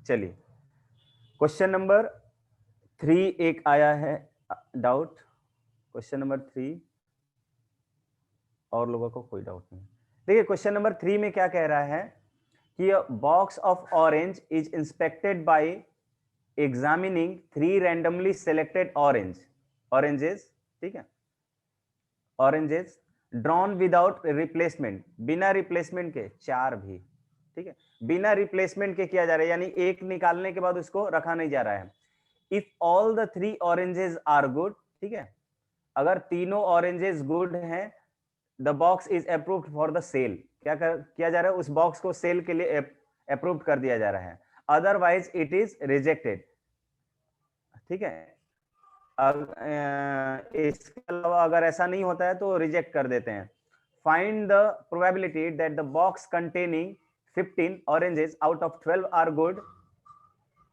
चलिए question number 3 एक आया है डाउट। क्वेश्चन नंबर 3 और लोगों को कोई डाउट नहीं। देखिए क्वेश्चन नंबर 3 में क्या कह रहा है कि a box of orange is inspected by examining 3 randomly selected oranges, ठीक है, oranges drawn without replacement, बिना रिप्लेसमेंट के 4 भी, ठीक है, बिना रिप्लेसमेंट के किया जा रहा है, यानी एक निकालने के बाद उसको रखा नहीं जा रहा है। If all the 3 oranges are good, ठीक है, अगर तीनों ऑरेंजेस गुड हैं, the box is approved for the sale, किया जा रहा है, उस बॉक्स को सेल के लिए अप्रूव कर दिया जा रहा है, अदरवाइज इट इज रिजेक्टेड, ठीक है। इसके अलावा अगर ऐसा नहीं होता है तो रिजेक्ट कर देते हैं। Find the probability that the box containing 15 oranges out of 12 are good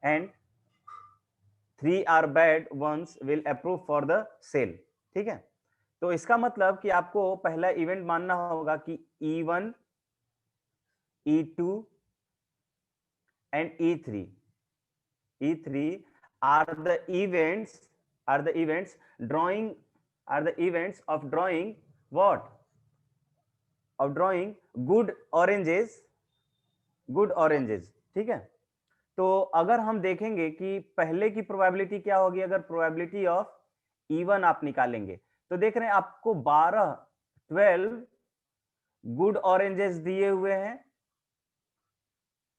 and 3 are bad once will approve for the sale, ठीक है। तो इसका मतलब कि आपको पहला इवेंट मानना होगा कि E1, E2 and E3 are the events of drawing what? Of drawing good oranges, ठीक है। तो अगर हम देखेंगे कि पहले की प्रोबेबिलिटी क्या होगी, अगर प्रोबेबिलिटी ऑफ E1 आप निकालेंगे तो देख रहे हैं आपको 12 गुड ऑरेंजेस दिए हुए हैं,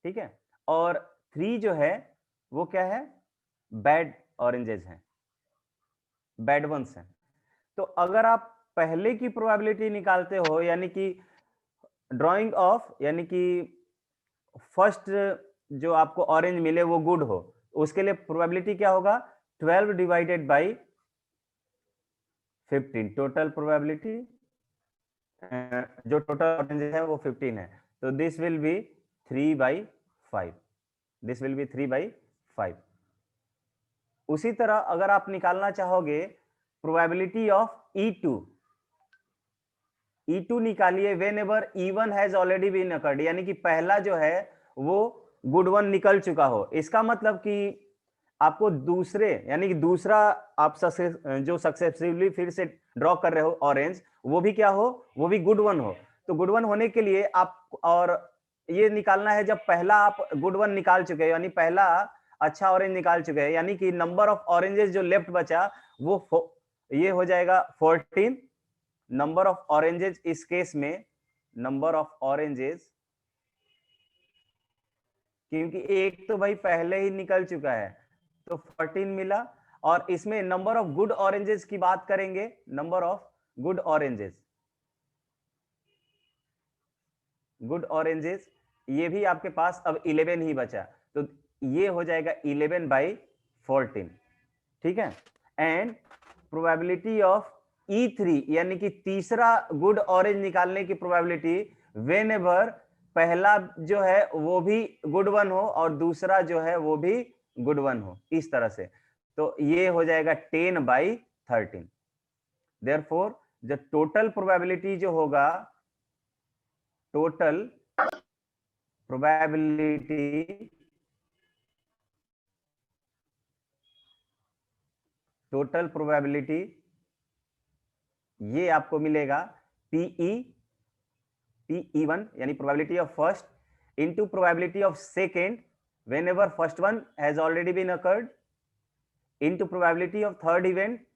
ठीक है, और 3 जो है वो क्या है, बैड ऑरेंजेस हैं, बैड वंस हैं। तो अगर आप पहले की प्रोबेबिलिटी निकालते हो, यानी कि ड्राइंग ऑफ, यानी कि फर्स्ट जो आपको ऑरेंज मिले वो गुड हो, उसके लिए प्रोबेबिलिटी क्या होगा, 12 डिवाइडेड बाई 15, टोटल प्रोबेबिलिटी जो टोटल ऑरेंज है वो 15 है, तो this will B 3/5, this will B 3/5। उसी तरह अगर आप निकालना चाहोगे प्रोबेबिलिटी ऑफ E2 निकालिए whenever E1 has already been occurred, यानी कि पहला जो है वो गुड वन निकल चुका हो। इसका मतलब कि आपको दूसरे, यानी कि दूसरा आप जो सक्सेसिवली फिर से ड्रॉ कर रहे हो ऑरेंज, वो भी क्या हो, वो भी गुड वन हो। तो गुड वन होने के लिए आप और ये निकालना है जब पहला आप गुड वन निकाल चुके हैं, यानी पहला अच्छा ऑरेंज निकाल चुके हैं, यानी कि नंबर ऑफ ऑरेंजेस जो लेफ्ट बचा वो ये हो जाएगा 14। नंबर ऑफ ऑरेंजेस इस केस में, नंबर ऑफ ऑरेंजेस, क्योंकि एक तो भाई पहले ही निकल चुका है तो 14 मिला, और इसमें नंबर ऑफ गुड ऑरेंजेस की बात करेंगे, नंबर ऑफ गुड ऑरेंजेस ये भी आपके पास अब 11 ही बचा, तो ये हो जाएगा 11/14, ठीक है। एंड प्रोबेबिलिटी ऑफ E3, यानी कि तीसरा गुड ऑरेंज निकालने की प्रोबेबिलिटी वेन एवर पहला जो है वो भी गुड वन हो और दूसरा जो है वो भी गुड वन हो, इस तरह से, तो ये हो जाएगा 10/13। देयरफॉर जो टोटल प्रोबेबिलिटी जो होगा, टोटल प्रोबेबिलिटी ये आपको मिलेगा PE1 यानी probability of first into probability of second whenever first one has already been occurred into probability of third event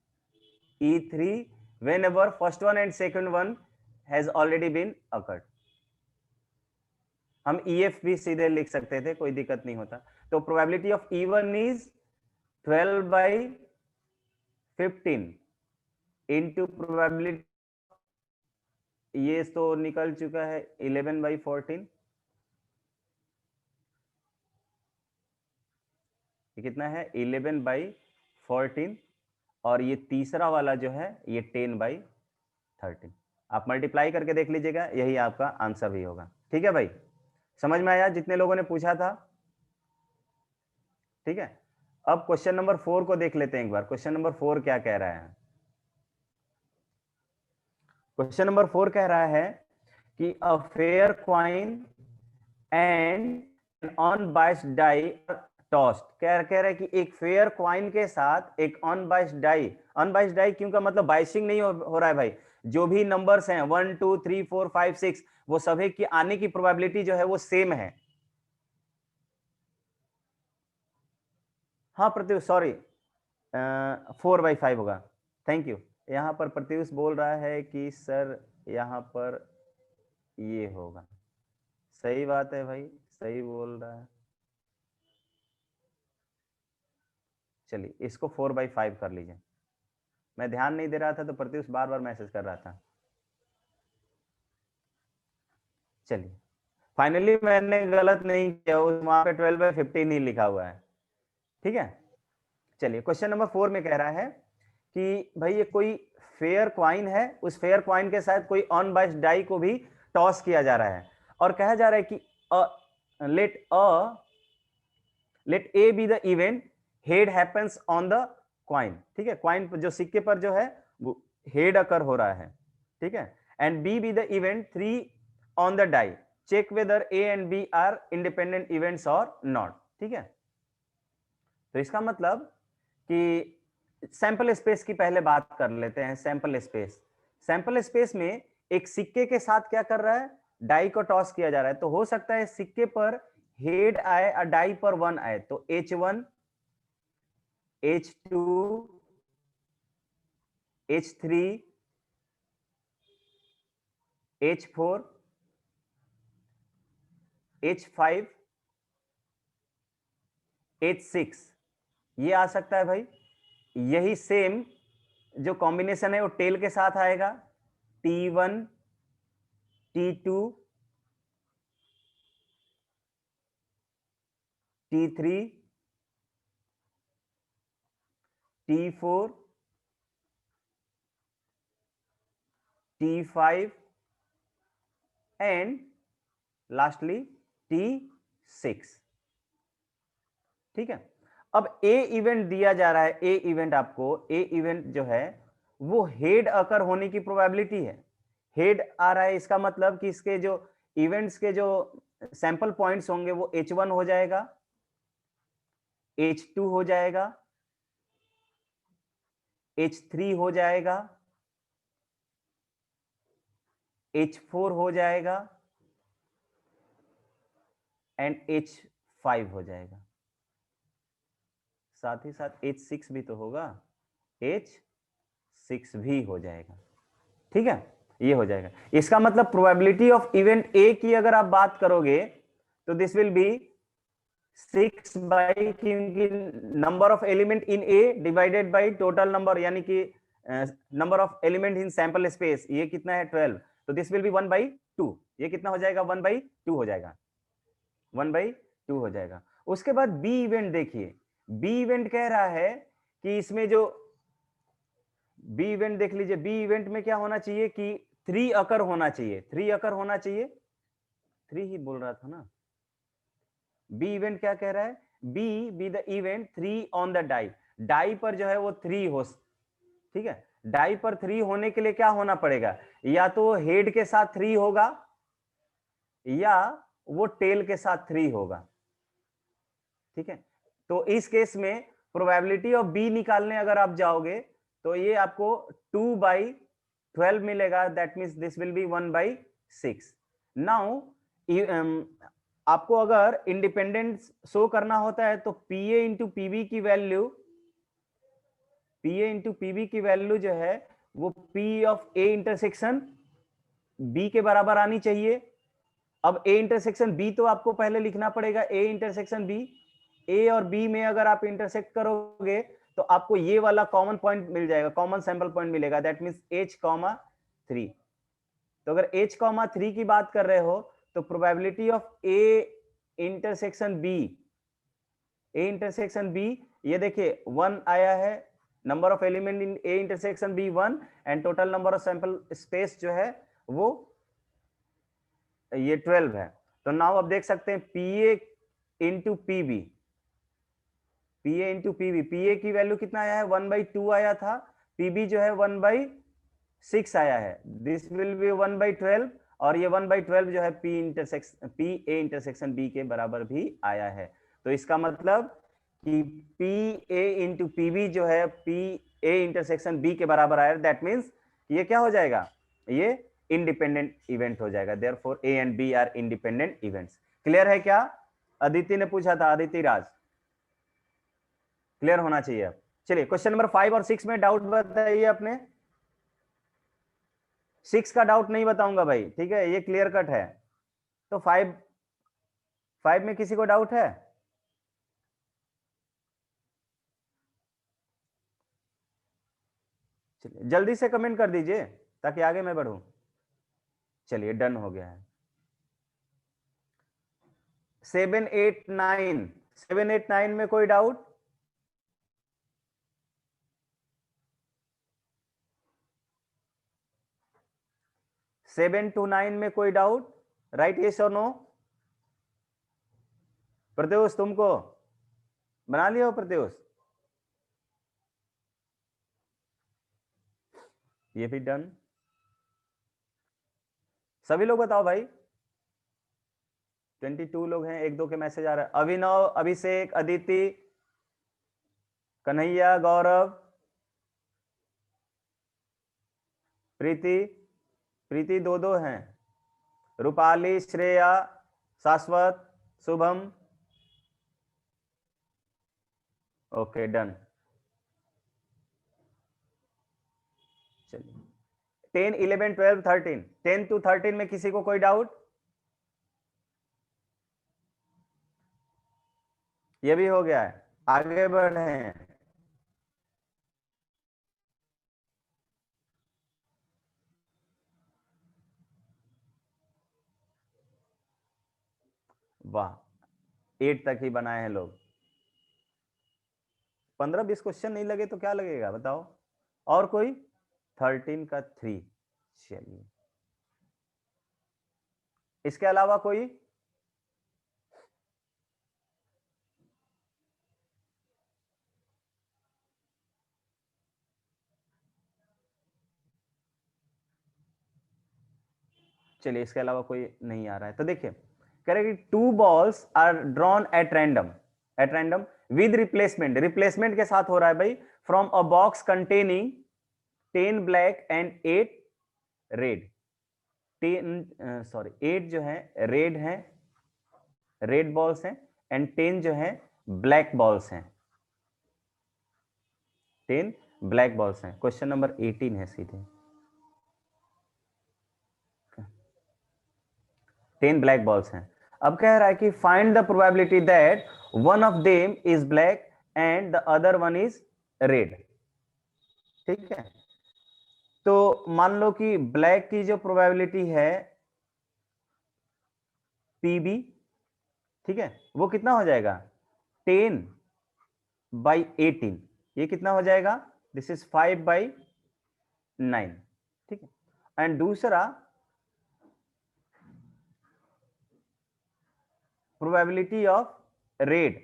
E3 whenever first one and second one has already been occurred. हम EF भी सीधे लिख सकते थे, कोई दिक्कत नहीं होता। तो probability of E1 is 12/15 into probability, ये तो निकल चुका है 11/14, ये कितना है 11/14, और ये तीसरा वाला जो है ये 10/13। आप मल्टीप्लाई करके देख लीजिएगा, यही आपका आंसर भी होगा, ठीक है भाई। समझ में आया जितने लोगों ने पूछा था, ठीक है। अब क्वेश्चन नंबर 4 को देख लेते हैं एक बार। क्वेश्चन नंबर 4 क्या कह रहा है, क्वेश्चन नंबर 4 कह रहा है कि a fair coin and unbiased die tossed, कह रहे कि एक फेयर क्वाइन के साथ एक अनबाइस्ड डाई, अनबाइस्ड डाई क्यों का मतलब बाइसिंग नहीं हो रहा है भाई, जो भी नंबर्स हैं 1 2 3 4 5 6 वो सभी की आने की प्रोबेबिलिटी जो है वो सेम है। हाँ प्रत्युष सॉरी 4/5 होगा, थैंक यू। यहाँ पर प्रत्युष बोल रहा है कि सर यहाँ पर ये होगा, सही बात है भाई, सही बोल रहा है। चलिए इसको 4/5 कर लीजिए, मैं ध्यान नहीं दे रहा था तो प्रत्युष बार बार मैसेज कर रहा था। चलिए फाइनली मैंने गलत नहीं किया, वहां पे 12/15 ही लिखा हुआ है, ठीक है। चलिए क्वेश्चन नंबर 4 में कह रहा है कि भाई ये कोई फेयर क्वाइन है, उस फेयर क्वाइन के साथ कोई अनबाइस्ड डाई को भी टॉस किया जा रहा है और कहा जा रहा है कि let A be the event head happens on the coin, ठीक है, क्वाइन जो सिक्के पर जो है वो हेड अकर हो रहा है, ठीक है, and B be the event 3 on the die, check whether A and B are independent events और नॉट, ठीक है। तो इसका मतलब कि सैंपल स्पेस की पहले बात कर लेते हैं। सैंपल स्पेस, सैंपल स्पेस में एक सिक्के के साथ क्या कर रहा है, डाई को टॉस किया जा रहा है, तो हो सकता है सिक्के पर हेड आए और डाई पर 1 आए, तो H1 H2 H3 H4 H5 H6 ये आ सकता है भाई। यही सेम जो कॉम्बिनेशन है वो टेल के साथ आएगा, T1 T2 T3 T4 T5 and lastly T6, ठीक है। अब ए इवेंट दिया जा रहा है, ए इवेंट आपको, ए इवेंट जो है वो हेड अकर होने की प्रोबेबिलिटी है, हेड आ रहा है, इसका मतलब कि इसके जो इवेंट्स के जो सैंपल पॉइंट्स होंगे वो H1 हो जाएगा, H2 हो जाएगा, H3 हो जाएगा, H4 हो जाएगा एंड H5 हो जाएगा, साथ ही साथ H6 भी तो होगा, H6 भी हो जाएगा, ठीक है, ये हो जाएगा। इसका मतलब प्रोबेबिलिटी ऑफ इवेंट ए की अगर आप बात करोगे तो दिस विल बी 6 बाई, क्योंकि number of element in A divided by total number, यानी कि number of element in sample space, ये कितना है 12, तो दिस विल बी 1/2, ये कितना हो जाएगा 1/2 हो जाएगा, 1/2 हो जाएगा। उसके बाद बी इवेंट देखिए, बी इवेंट कह रहा है कि इसमें जो बी इवेंट देख लीजिए, बी इवेंट में क्या होना चाहिए कि 3 अकर होना चाहिए, 3 अकर होना चाहिए, 3 ही बोल रहा था ना। बी इवेंट क्या कह रहा है, B be the event 3 on the die, die पर जो है वो 3 हो, ठीक है, डाई पर 3 होने के लिए क्या होना पड़ेगा, या तो हेड के साथ 3 होगा या वो टेल के साथ 3 होगा, ठीक है। तो इस केस में प्रोबेबिलिटी ऑफ बी निकालने अगर आप जाओगे तो ये आपको 2/12 मिलेगा, that means this will be 1/6। Now आपको अगर इंडिपेंडेंस शो करना होता है तो पीए इंटू पीबी की वैल्यू, पीए इंटू पीबी की वैल्यू जो है वो P of A intersection B के बराबर आनी चाहिए। अब ए इंटरसेक्शन बी तो आपको पहले लिखना पड़ेगा, ए इंटरसेक्शन बी, ए और बी में अगर आप इंटरसेक्ट करोगे तो आपको ये वाला कॉमन पॉइंट मिल जाएगा, कॉमन सैंपल पॉइंट मिलेगा, दैट मींस H,3। तो अगर H,3 की बात कर रहे हो तो probability of A intersection B, A intersection B, ये देखिए 1 आया है, number of element in A intersection B 1 and total number of sample space जो है वो ये 12 है। तो नाउ आप देख सकते हैं पीए इंटू पीबी, पीए इंटू पीबी, पीए की वैल्यू कितना आया है 1/2 आया था, पीबी जो है 1/6 आया है, दिस विल बी 1/12 और ये 1/12 जो है पी ए इंटरसेक्शन बी के बराबर भी आया है। तो इसका मतलब कि P A into P B जो है पी ए इंटरसेक्शन बी के बराबर आया, दैट मीन्स ये क्या हो जाएगा, ये इंडिपेंडेंट इवेंट हो जाएगा। Therefore A and B are independent events. Clear है क्या? अदिति ने पूछा था, अदिति राज, क्लियर होना चाहिए अब। चलिए क्वेश्चन नंबर 5 और 6 में डाउट बताइए अपने। 6 का डाउट नहीं बताऊंगा भाई, ठीक है, ये क्लियर कट है। तो 5 में किसी को डाउट है? चलिए जल्दी से कमेंट कर दीजिए ताकि आगे मैं बढ़ूं। चलिए डन हो गया है। 7 8 9, 7 8 9 में कोई डाउट? सेवन टू 9 में कोई doubt? Right, yes or no? Pratyush तुमको बना लिया हो प्रत्युष? ये भी डन। सभी लोग बताओ भाई। 22 लोग हैं, एक दो के मैसेज आ रहा है। अभिनव, अभिषेक, अदिति, कन्हैया, गौरव, प्रीति, प्रीति दो दो हैं, रूपाली, श्रेया, शाश्वत, शुभम। Okay done. चलिए 10 11 12 13, 10 to 13 में किसी को कोई डाउट? ये भी हो गया है, आगे बढ़े हैं। वाह, 8 तक ही बनाए हैं लोग। 15-20 क्वेश्चन नहीं लगे तो क्या लगेगा बताओ? और कोई? 13 का 3। चलिए इसके अलावा कोई? चलिए इसके अलावा कोई नहीं आ रहा है। तो देखिए कह रहे कि 2 balls are drawn at random with replacement, replacement के साथ हो रहा है भाई, from a box containing 10 black and 8 red. 8 जो है रेड है, रेड बॉल्स हैं, एंड 10 जो है ब्लैक बॉल्स हैं, 10 ब्लैक बॉल्स हैं। क्वेश्चन नंबर 18 है सीधे। 10 ब्लैक बॉल्स हैं। अब कह रहा है कि find the probability that one of them is black and the other one is red. ठीक है, तो मान लो कि ब्लैक की जो प्रोबेबिलिटी है पीबी, ठीक है, वो कितना हो जाएगा, 10/18। ये कितना हो जाएगा, दिस इज 5/9। ठीक है, एंड दूसरा probability of red,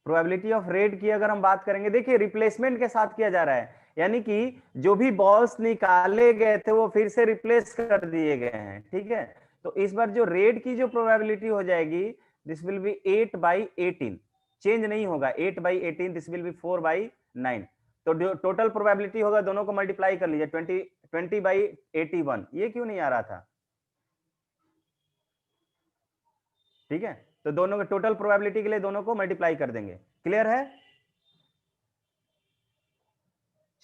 probability of red की अगर हम बात करेंगे, देखिए रिप्लेसमेंट के साथ किया जा रहा है, यानी कि जो भी बॉल्स निकाले गए थे वो फिर से रिप्लेस कर दिए गए हैं। ठीक है, तो इस बार जो रेड की जो प्रोबेबिलिटी हो जाएगी, दिस विल बी 8/18, चेंज नहीं होगा, 8/18, दिस विल बी 4/9। तो जो टोटल प्रोबेबिलिटी होगा, दोनों को मल्टीप्लाई कर लीजिए, 20/81। ये क्यों नहीं आ रहा था? ठीक है, तो दोनों के टोटल प्रोबेबिलिटी के लिए दोनों को मल्टीप्लाई कर देंगे। क्लियर है?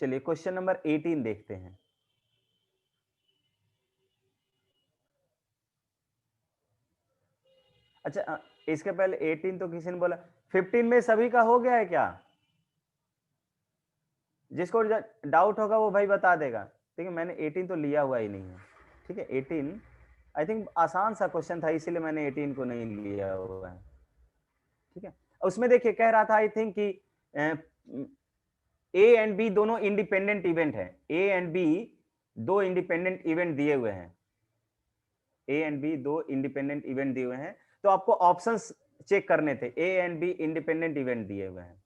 चलिए क्वेश्चन नंबर 18 देखते हैं। अच्छा इसके पहले 18 तो किसी ने बोला, 15 में सभी का हो गया है क्या? जिसको डाउट होगा वो भाई बता देगा। ठीक है, मैंने 18 तो लिया हुआ ही नहीं है। ठीक है, 18 आई थिंक आसान सा क्वेश्चन था, इसीलिए मैंने 18 को नहीं लिया हुआ है। ठीक है, उसमें देखिए कह रहा था आई थिंक कि ए एंड बी दोनों इंडिपेंडेंट इवेंट है, ए एंड बी दो इंडिपेंडेंट इवेंट दिए हुए हैं, ए एंड बी दो इंडिपेंडेंट इवेंट दिए हुए हैं, तो आपको ऑप्शंस चेक करने थे। ए एंड बी इंडिपेंडेंट इवेंट दिए हुए हैं,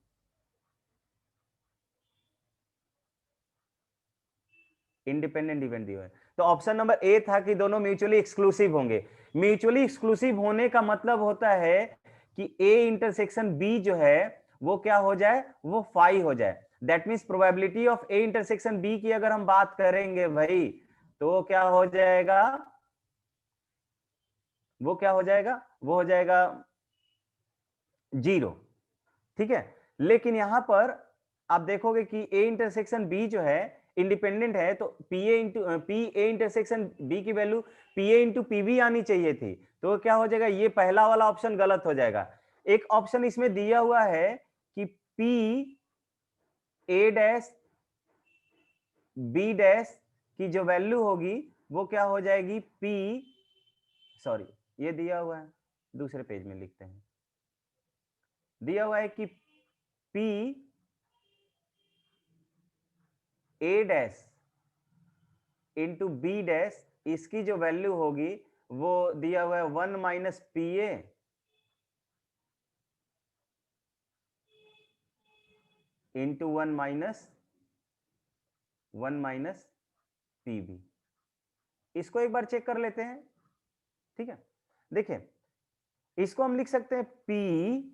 इंडिपेंडेंट इवेंट दिए हुए हैं, तो ऑप्शन नंबर ए था कि दोनों म्यूचुअली एक्सक्लूसिव होंगे। म्यूचुअली एक्सक्लूसिव होने का मतलब होता है कि ए इंटरसेक्शन बी जो है वो क्या हो जाए, वो फाई हो जाए। That means probability of A intersection B की अगर हम बात करेंगे भाई, तो क्या हो जाएगा, वो क्या हो जाएगा, वो हो जाएगा 0। ठीक है, लेकिन यहां पर आप देखोगे कि ए इंटरसेक्शन बी जो है इंडिपेंडेंट है, तो पी ए इंटरसेक्शन बी की value P A into P B आनी चाहिए थी। तो क्या हो जाएगा, ये पहला वाला ऑप्शन गलत हो जाएगा। एक ऑप्शन इसमें दिया हुआ है कि P A dash B dash की जो वैल्यू होगी वो क्या हो जाएगी, पी, सॉरी ये दिया हुआ है, दूसरे पेज में लिखते हैं, दिया हुआ है कि P A dash into B dash, इसकी जो वैल्यू होगी वो दिया हुआ है 1 minus P A into 1 minus P B. इसको एक बार चेक कर लेते हैं। ठीक है, देखिए इसको हम लिख सकते हैं P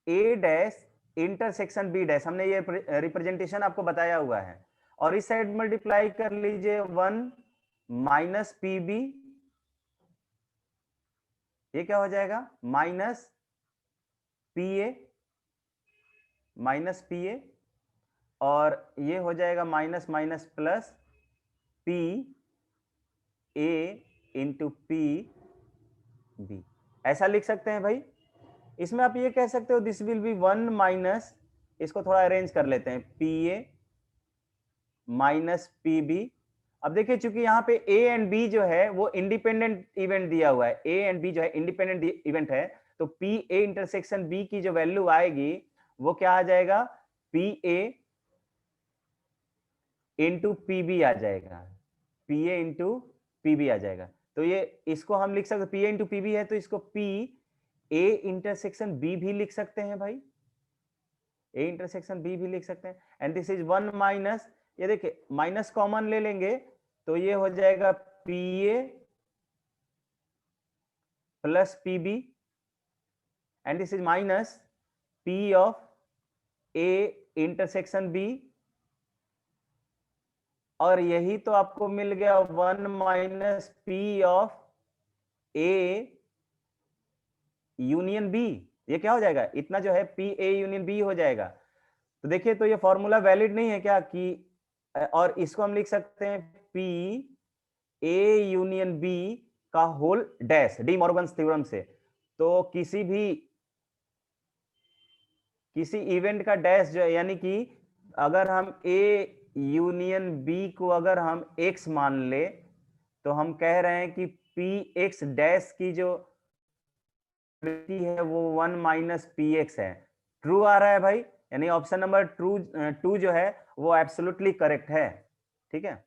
A dash intersection B dash, हमने ये रिप्रेजेंटेशन आपको बताया हुआ है, और इस साइड मल्टीप्लाई कर लीजिए 1 माइनस पी बी, ये क्या हो जाएगा minus P A, minus P A, और ये हो जाएगा minus minus plus P A into P B. ऐसा लिख सकते हैं भाई। इसमें आप ये कह सकते हो दिस विल बी 1 माइनस, इसको थोड़ा अरेंज कर लेते हैं, P A minus P B. अब देखिए चूंकि यहाँ पे ए एंड बी जो है वो इंडिपेंडेंट इवेंट दिया हुआ है, ए एंड बी जो है इंडिपेंडेंट इवेंट है, तो पी ए इंटरसेक्शन बी की जो वैल्यू आएगी वो क्या आ जाएगा, P A into P B आ जाएगा, P A into P B आ जाएगा। तो ये इसको हम लिख सकते, P A into P B है तो इसको पी ए इंटरसेक्शन बी भी लिख सकते हैं भाई, ए इंटरसेक्शन बी भी लिख सकते हैं। एंड दिस इज 1 माइनस, ये देखिए माइनस कॉमन ले लेंगे तो ये हो जाएगा P A plus P B, and this is minus P of A intersection B, और यही तो आपको मिल गया 1 minus P of A union B. ये क्या हो जाएगा, इतना जो है पी ए यूनियन बी हो जाएगा। तो देखिए तो ये फॉर्मूला वैलिड नहीं है क्या कि, और इसको हम लिख सकते हैं पी ए यूनियन बी का whole dash, De Morgan's theorem से। तो किसी इवेंट का डैश जो है, यानी कि अगर हम ए यूनियन बी को अगर हम x मान ले तो हम कह रहे हैं कि पी एक्स डैश की जो है वो 1 माइनस पी एक्स है। ट्रू आ रहा है भाई, यानी ऑप्शन नंबर टू जो है वो एब्सोल्युटली करेक्ट है। ठीक है,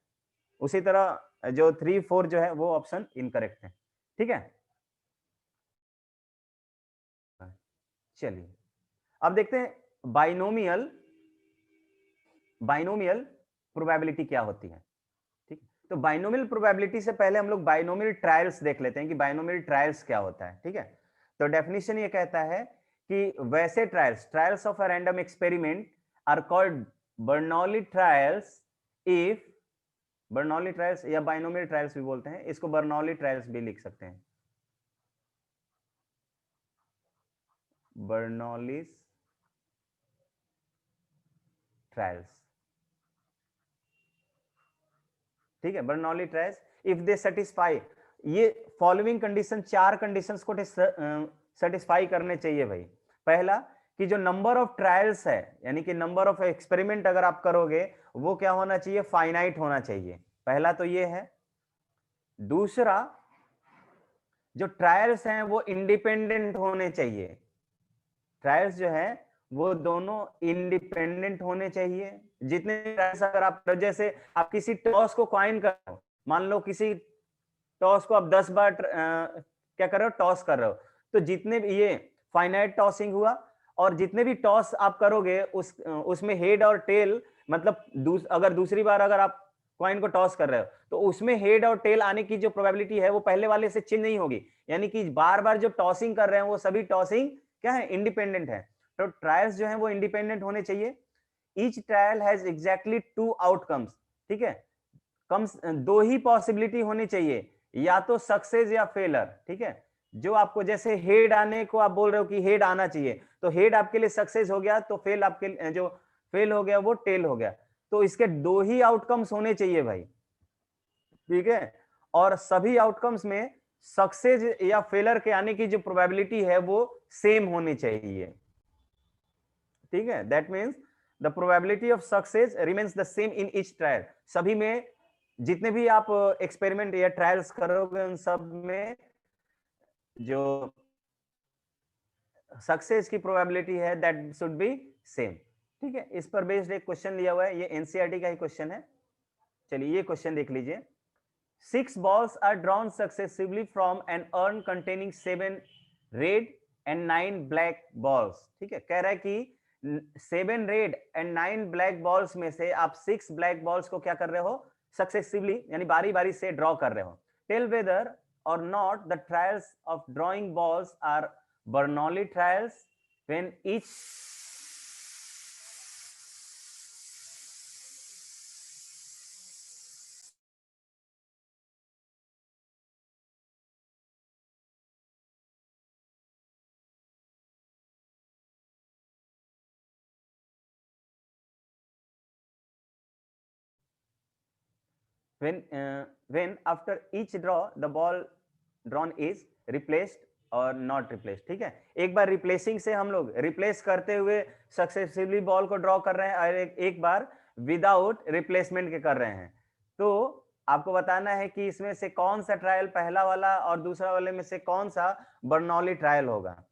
उसी तरह जो 3 4 जो है वो ऑप्शन इनकरेक्ट है। ठीक है, चलिए अब देखते हैं बाइनोमियल प्रोबेबिलिटी क्या होती है। ठीक है, तो बाइनोमियल प्रोबेबिलिटी से पहले हम लोग बाइनोमियल ट्रायल्स देख लेते हैं कि बाइनोमियल ट्रायल्स क्या होता है। ठीक है, तो डेफिनेशन ये कहता है कि वैसे trials of a random experiment are called Bernoulli trials if, Bernoulli trials या बाइनोमियल ट्रायल्स भी बोलते हैं, इसको बर्नौली ट्रायल्स भी लिख सकते हैं, बर्नौलीज ट्रायल्स। ठीक है, Bernoulli trials if they satisfy, ये फॉलोइंग कंडीशन, 4 कंडीशंस को सेटिस्फाई करने चाहिए भाई। पहला कि जो नंबर ऑफ ट्रायल्स है, यानी कि नंबर ऑफ एक्सपेरिमेंट अगर आप करोगे वो क्या होना चाहिए, फाइनाइट होना चाहिए। पहला तो ये है। दूसरा, जो ट्रायल्स हैं वो इंडिपेंडेंट होने चाहिए, ट्रायल्स जो है वो दोनों इंडिपेंडेंट होने चाहिए। जितने ट्रायल्स अगर आप, जैसे आप किसी टॉस को कॉइन कर रहे हो, मान लो किसी टॉस को आप 10 बार क्या कर रहे हो, टॉस कर रहे हो, तो जितने भी ये फाइनाइट टॉसिंग हुआ, और जितने भी टॉस आप करोगे उसमें हेड और टेल, मतलब अगर दूसरी बार अगर आप कॉइन को टॉस कर रहे हो, तो उसमें हेड और टेल आने की जो प्रोबेबिलिटी है वो पहले वाले से चेंज नहीं होगी, यानी कि बार बार जो टॉसिंग कर रहे हैं वो सभी टॉसिंग क्या है, इंडिपेंडेंट है। तो ट्रायल्स जो है वो इंडिपेंडेंट होने चाहिए। Each trial has exactly 2 outcomes, ठीक है, कम 2 ही पॉसिबिलिटी होनी चाहिए, या तो सक्सेस या फेलर, ठीक है। जो आपको जैसे हेड आने को आप बोल रहे हो कि हेड आना चाहिए, तो हेड आपके लिए सक्सेस हो गया, तो फेल आपके जो फेल हो गया वो टेल हो गया। तो इसके 2 ही आउटकम्स होने चाहिए भाई, ठीक है। और सभी आउटकम्स में सक्सेस या फेलर के आने की जो प्रोबेबिलिटी है वो सेम होनी चाहिए, ठीक है। That means the probability of success remains the same in each trial. सभी में जितने भी आप एक्सपेरिमेंट या ट्रायल्स करोगे उन सब में जो सक्सेस की प्रोबेबिलिटी है दैट शुड बी सेम, ठीक है। इस पर बेस्ड एक क्वेश्चन लिया हुआ है, ये एनसीईआरटी का ही क्वेश्चन है। चलिए ये क्वेश्चन देख लीजिए। 6 balls are drawn successively from an urn containing 7 red and 9 black balls, ठीक है। कह रहा है कि 7 रेड एंड 9 ब्लैक बॉल्स में से आप 6 ब्लैक बॉल्स को क्या कर रहे हो, सक्सेसिवली यानी बारी बारी से ड्रॉ कर रहे हो। Tell whether or not the trials of drawing balls are Bernoulli trials when each when after each draw the ball drawn is replaced और नॉट रिप्लेस, ठीक है। एक बार रिप्लेसिंग से हम लोग रिप्लेस करते हुए सक्सेसिवली बॉल को ड्रॉ कर रहे हैं, और एक बार विदाउट रिप्लेसमेंट के कर रहे हैं। तो आपको बताना है कि इसमें से कौन सा ट्रायल पहला वाला और दूसरा वाले में से कौन सा बर्नौली ट्रायल होगा।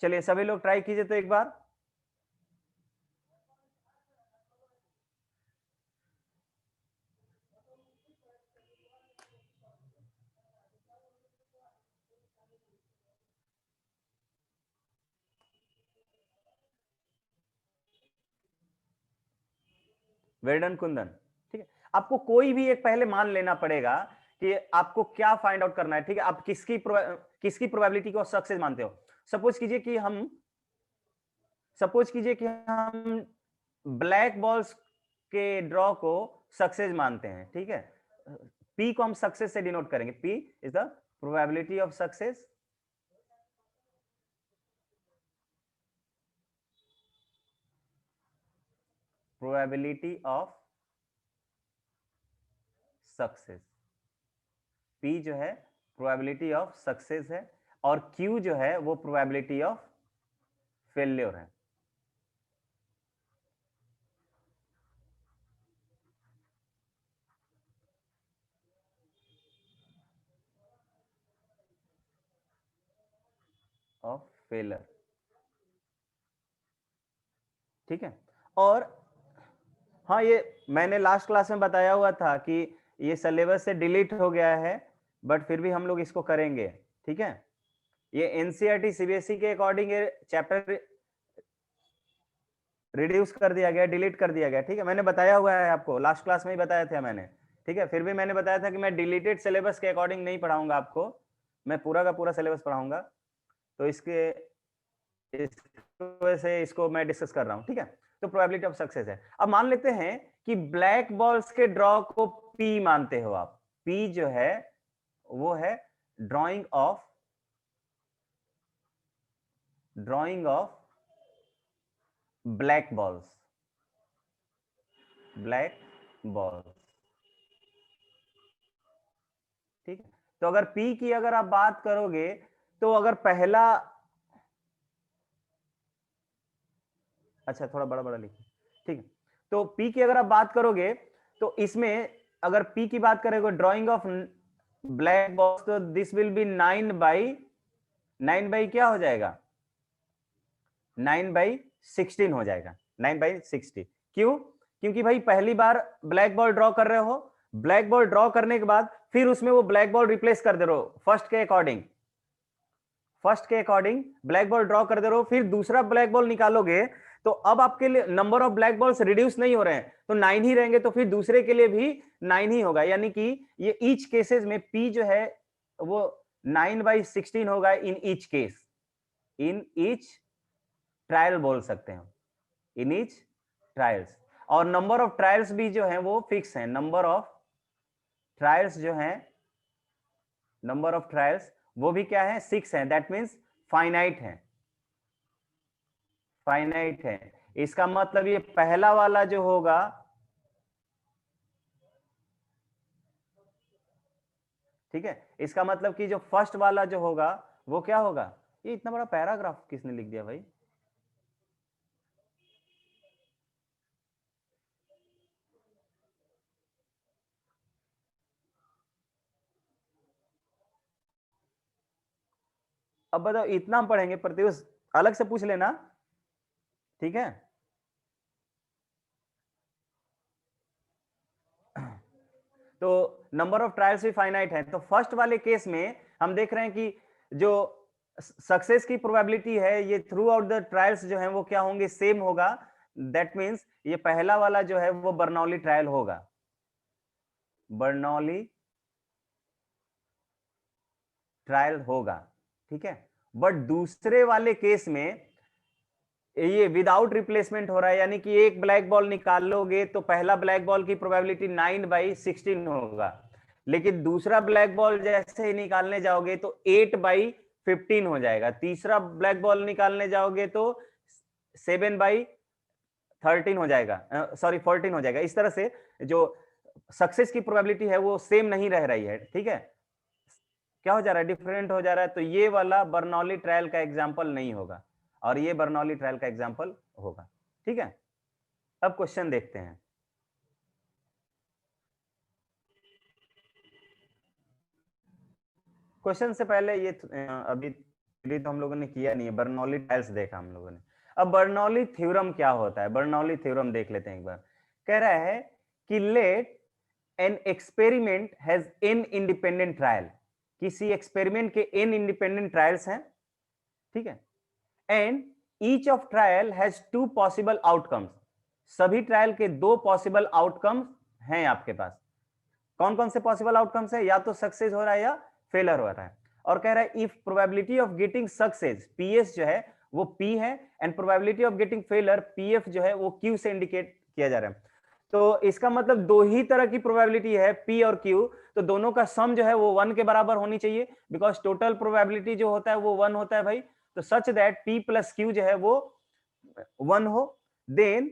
चलिए सभी लोग ट्राई कीजिए तो एक बार। वेरडन कुंदन, ठीक है। आपको कोई भी एक पहले मान लेना पड़ेगा कि आपको क्या फाइंड आउट करना है, ठीक है। आप किसकी प्रोबेबिलिटी को सक्सेस मानते हो। सपोज कीजिए कि हम ब्लैक बॉल्स के ड्रॉ को सक्सेस मानते हैं, ठीक है। पी को हम सक्सेस से डिनोट करेंगे, P is the probability of success, probability of success. P जो है प्रोबेबिलिटी ऑफ सक्सेस है, और क्यू जो है वो प्रोबेबिलिटी ऑफ फेल्योर है। ऑफ फेलर, ठीक है। और हाँ, ये मैंने लास्ट क्लास में बताया हुआ था कि ये सिलेबस से डिलीट हो गया है, बट फिर भी हम लोग इसको करेंगे, ठीक है। ये एनसीईआरटी सीबीएसई के अकॉर्डिंग ये चैप्टर रिड्यूस कर दिया गया, डिलीट कर दिया गया, ठीक है। मैंने बताया हुआ है आपको, लास्ट क्लास में ही बताया था मैंने, ठीक है। फिर भी मैंने बताया था कि मैं डिलीटेड सिलेबस के अकॉर्डिंग नहीं पढ़ाऊंगा आपको, मैं पूरा का पूरा सिलेबस पढ़ाऊंगा। तो इस वजह से इसको मैं डिस्कस कर रहा हूँ, ठीक है। तो प्रोबेबिलिटी ऑफ सक्सेस है। अब मान लेते हैं कि ब्लैक बॉल्स के ड्रॉ को पी मानते हो आप। पी जो है वो है ड्रॉइंग ऑफ ब्लैक बॉल्स, ठीक है। तो अगर पी की अगर आप बात करोगे, तो अगर पहला, अच्छा थोड़ा बड़ा बड़ा लिखिए, ठीक है। तो पी की अगर आप बात करोगे तो इसमें अगर पी की बात करेंगे ड्राइंग ऑफ ब्लैक बॉक्स, तो दिस विल बी 9 बाई क्या हो जाएगा, 9/16 हो जाएगा, 9/60। क्यों? क्योंकि भाई पहली बार ब्लैक बॉल ड्रॉ कर रहे हो, ब्लैक बॉल ड्रॉ करने के बाद फिर उसमें वो ब्लैक बॉल रिप्लेस कर दे रहे हो फर्स्ट के अकॉर्डिंग ब्लैक बॉल ड्रॉ कर दे रहे हो, फिर दूसरा ब्लैक बॉल निकालोगे तो अब आपके लिए number of black balls reduce नहीं हो रहे हैं, तो 9 ही रहेंगे, तो फिर दूसरे के लिए भी 9 ही होगा, यानी कि ये ईच केसेस में p जो है वो 9/16 होगा in each case, in each trial बोल सकते हैं, इन ईच ट्रायल्स। और नंबर ऑफ ट्रायल्स भी जो है वो फिक्स है, नंबर ऑफ ट्रायल्स जो है, नंबर ऑफ ट्रायल्स वो भी क्या है, 6 है, दैट मीन्स फाइनाइट है, फाइनाइट है। इसका मतलब ये पहला वाला जो होगा, ठीक है, इसका मतलब कि जो फर्स्ट वाला जो होगा वो क्या होगा, ये इतना बड़ा पैराग्राफ किसने लिख दिया भाई? अब बताओ, इतना हम पढ़ेंगे, प्रत्युष अलग से पूछ लेना, ठीक है। तो नंबर ऑफ ट्रायल्स भी फाइनाइट है, तो फर्स्ट वाले केस में हम देख रहे हैं कि जो सक्सेस की प्रोबेबिलिटी है ये थ्रू आउट द ट्रायल्स जो है वो क्या होंगे, सेम होगा, दैट मीन्स ये पहला वाला जो है वो बर्नौली ट्रायल होगा, बर्नौली ट्रायल होगा, ठीक है। बट दूसरे वाले केस में ये विदाउट रिप्लेसमेंट हो रहा है, यानी कि एक ब्लैक बॉल निकाल लोगे तो पहला ब्लैक बॉल की प्रोबेबिलिटी 9/16 होगा, लेकिन दूसरा ब्लैक बॉल जैसे ही निकालने जाओगे तो 8/15 हो जाएगा, तीसरा ब्लैक बॉल निकालने जाओगे तो 7/13 हो जाएगा, सॉरी 14 हो जाएगा। इस तरह से जो सक्सेस की प्रोबेबिलिटी है वो सेम नहीं रह रही है, ठीक है, क्या हो जा रहा है, डिफरेंट हो जा रहा है। तो ये वाला बर्नौली ट्रायल का एग्जाम्पल नहीं होगा और ये बर्नौली ट्रायल का एग्जाम्पल होगा, ठीक है। अब क्वेश्चन देखते हैं। क्वेश्चन से पहले ये अभी तो हम लोगों ने किया नहीं है, बर्नौली ट्रायल्स देखा हम लोगों ने। अब बर्नौली थ्योरम क्या होता है, बर्नौली थ्योरम देख लेते हैं एक बार। कह रहा है कि let an experiment has n independent trial, किसी एक्सपेरिमेंट के एन इंडिपेंडेंट ट्रायल्स हैं, ठीक है, and each of trial has 2 possible outcomes, सभी ट्रायल के 2 पॉसिबल आउटकम्स हैं आपके पास। कौन कौन से पॉसिबल आउटकम्स है, या तो सक्सेस हो रहा है या फेलर हो रहा है। और कह रहा है if probability of getting success PS जो है वो पी है, and probability of getting failure PF जो है वो क्यू से इंडिकेट किया जा रहा है। तो इसका मतलब दो ही तरह की प्रोबेबिलिटी है, पी और क्यू, तो दोनों का सम जो है वो 1 के बराबर होनी चाहिए, बिकॉज टोटल प्रोबेबिलिटी जो होता है वो 1 होता है भाई। तो such that p plus q जो है वो 1 हो, then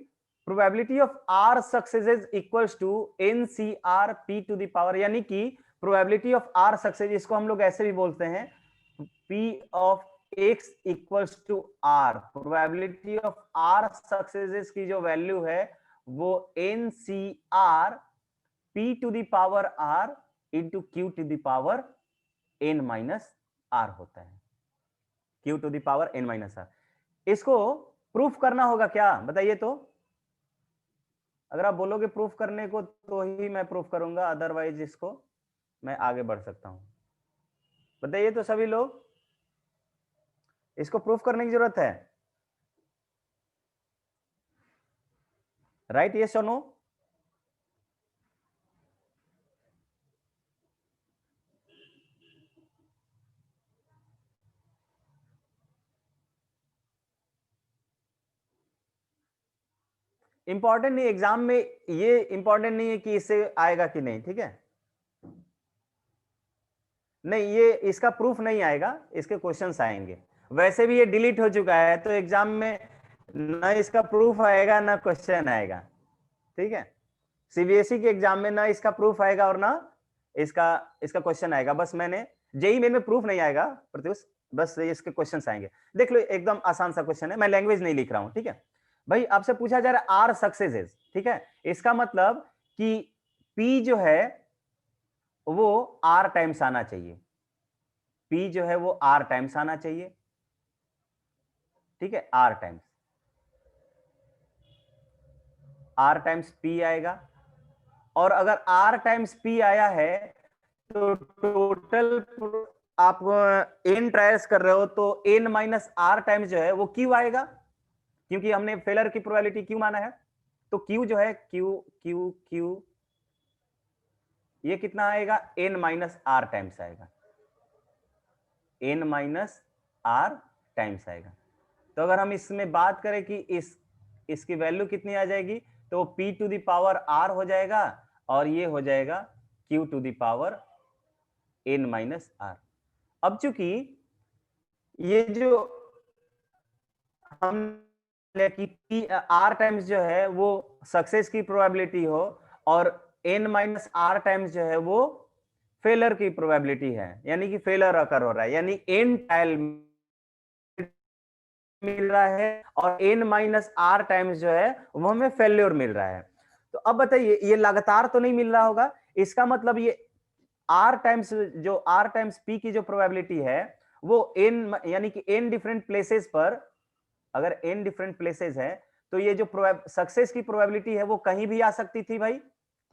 probability of r successes equals to nCr p to the power, यानी कि प्रोबेबिलिटी ऑफ आर सक्सेस, इसको हम लोग ऐसे भी बोलते हैं p of x equals to r, probability of r successes की जो वैल्यू है वो nCr p to the power r into q to the power n minus r होता है, q to the power n minus r. इसको proof करना होगा क्या, बताइए तो। अगर आप बोलोगे प्रूफ करने को तो ही मैं प्रूफ करूंगा, अदरवाइज इसको मैं आगे बढ़ सकता हूं। बताइए तो सभी लोग, इसको प्रूफ करने की जरूरत है, right, yes or no. Important नहीं, एग्जाम में ये इंपॉर्टेंट नहीं है कि इससे आएगा कि नहीं, ठीक है, नहीं ये इसका प्रूफ नहीं आएगा, इसके क्वेश्चंस आएंगे। वैसे भी ये डिलीट हो चुका है, तो एग्जाम में ना इसका प्रूफ आएगा ना क्वेश्चन आएगा, ठीक है। सीबीएसई के एग्जाम में ना इसका प्रूफ आएगा और ना इसका इसका क्वेश्चन आएगा। बस मैंने जेई मेन में प्रूफ नहीं आएगा प्रत्युष, बस इसके क्वेश्चंस आएंगे। देख लो एकदम आसान सा क्वेश्चन है, मैं लैंग्वेज नहीं लिख रहा हूं, ठीक है भाई। आपसे पूछा जा रहा है आर सक्सेसेस, ठीक है, इसका मतलब कि पी जो है वो आर टाइम्स आना चाहिए, पी जो है वो आर टाइम्स आना चाहिए, ठीक है, आर टाइम्स पी आएगा। और अगर आर टाइम्स पी आया है तो टोटल आप एन ट्रायल्स कर रहे हो तो एन माइनस आर टाइम्स जो है वो क्यू आएगा, क्योंकि हमने फेलर की प्रोबेबिलिटी क्यू माना है, तो क्यू जो है क्यू क्यू क्यू, ये कितना आएगा, n माइनस आर टाइम्स आएगा, n माइनस आर टाइम्स आएगा। तो अगर हम इसमें बात करें कि इसकी वैल्यू कितनी आ जाएगी, तो p to the power r हो जाएगा और ये हो जाएगा q to the power n minus r. अब चूंकि ये जो हम कि r टाइम्स जो है वो सक्सेस की प्रोबेबिलिटी हो और n माइनस आर टाइम्स जो है वो फेलर की प्रोबेबिलिटी है, यानी कि फेलर अकर हो रहा है, यानी n ट्रायल मिल रहा है और n माइनस आर टाइम्स जो है वो हमें फेल्योर मिल रहा है। तो अब बताइए, ये लगातार तो नहीं मिल रहा होगा, इसका मतलब ये r टाइम्स जो r टाइम्स p की जो प्रोबेबिलिटी है वो n, यानी कि n डिफरेंट प्लेसेस पर, अगर n डिफरेंट प्लेसेस है तो ये जो सक्सेस की प्रोबेबिलिटी है वो कहीं भी आ सकती थी भाई,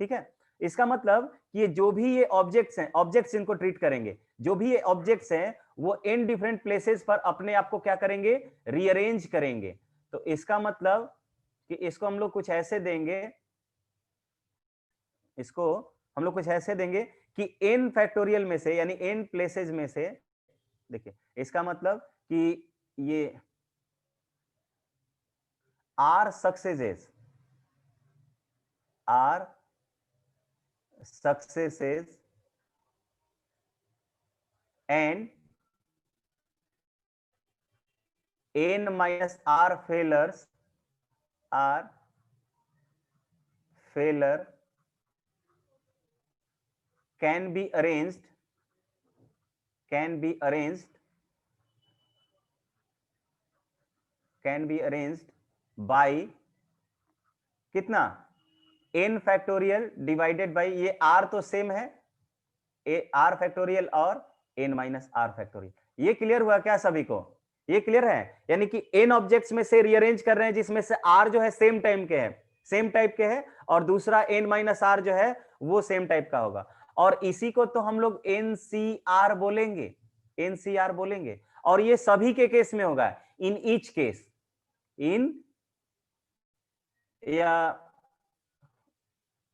ठीक है। इसका मतलब कि ये जो भी ये ऑब्जेक्ट्स हैं, ऑब्जेक्ट्स इनको ट्रीट करेंगे, जो भी ये ऑब्जेक्ट्स हैं वो n डिफरेंट प्लेसेस पर अपने आप को क्या करेंगे, रीअरेंज करेंगे। तो इसका मतलब कि इसको हम लोग कुछ ऐसे देंगे, इसको हम लोग कुछ ऐसे देंगे कि n फैक्टोरियल में से, यानी n प्लेसेस में से, देखिए इसका मतलब कि ये are successes and n minus r failures are failure can be arranged by कितना, n फैक्टोरियल डिवाइडेड बाई, ये r तो सेम है, r फैक्टोरियल और n माइनस आर फैक्टोरियल। ये क्लियर हुआ क्या सभी को, ये क्लियर है, यानी कि n ऑब्जेक्ट्स में से रीअरेंज कर रहे हैं जिसमें से r जो है सेम टाइम के है, सेम टाइप के है, और दूसरा n माइनस आर जो है वो सेम टाइप का होगा, और इसी को तो हम लोग NCR बोलेंगे, NCR बोलेंगे। और ये सभी के केस में होगा, इन ईच केस, इन या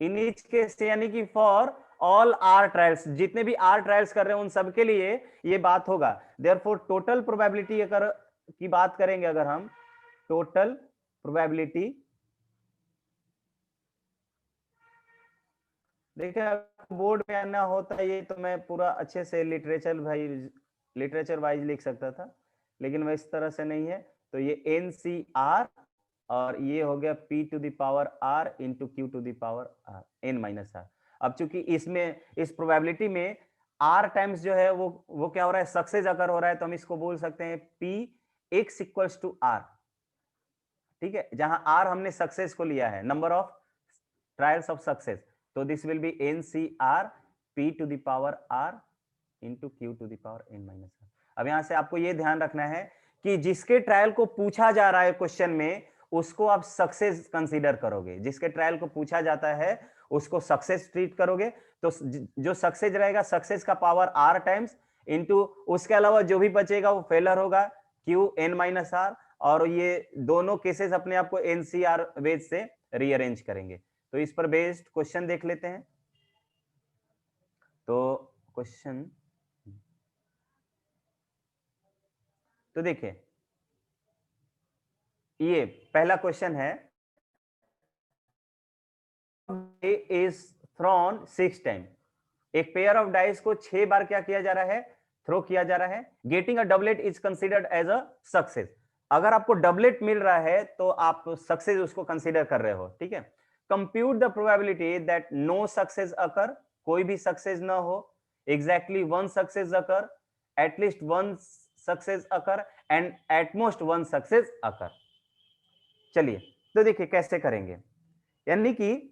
इन ईच केस, यानी कि फॉर ऑल आर ट्रायल्स, जितने भी आर ट्रायल्स कर रहे हैं उन सबके लिए ये बात होगा। देयरफॉर टोटल प्रोबेबिलिटी अगर की बात करेंगे, अगर हम टोटल प्रोबेबिलिटी, देखिए बोर्ड पे आना होता है ये तो मैं पूरा अच्छे से लिटरेचर वाइज लिख सकता था, लेकिन वह इस तरह से नहीं है। तो ये NCR और ये हो गया p to the power r into q to the power r, n minus r. अब चूंकि इसमें, इस प्रोबेबिलिटी में r टाइम्स जो है वो क्या हो रहा है, सक्सेस अगर हो रहा है, तो हम इसको बोल सकते हैं p x equals to r, ठीक है, जहां r हमने सक्सेस को लिया है, number of trials of success, तो this will be NCR p to the power r into q to the power n minus r. अब यहां से आपको यह ध्यान रखना है कि जिसके ट्रायल को पूछा जा रहा है क्वेश्चन में, उसको आप सक्सेस कंसीडर करोगे, जिसके ट्रायल को पूछा जाता है उसको सक्सेस ट्रीट करोगे। तो जो सक्सेस रहेगा, सक्सेस का पावर r टाइम्स इंटू, उसके अलावा जो भी बचेगा वो फेलर होगा, q n माइनस आर, और ये दोनों केसेस अपने आप को NCR वेज से रीअरेंज करेंगे। तो इस पर बेस्ड क्वेश्चन देख लेते हैं। तो क्वेश्चन, तो देखिए ये पहला क्वेश्चन है, इज थ्रोन 6 टाइम, एक पेयर ऑफ डाइस को 6 बार क्या किया जा रहा है, थ्रो किया जा रहा है। Getting a doublet is considered as a success, अगर आपको डबलेट मिल रहा है तो आप सक्सेस उसको कंसीडर कर रहे हो, ठीक है। Compute the probability that no success occur, कोई भी सक्सेस ना हो, exactly one success occur, at least one success occur, and at most one success occur. चलिए तो देखिए कैसे करेंगे, यानी कि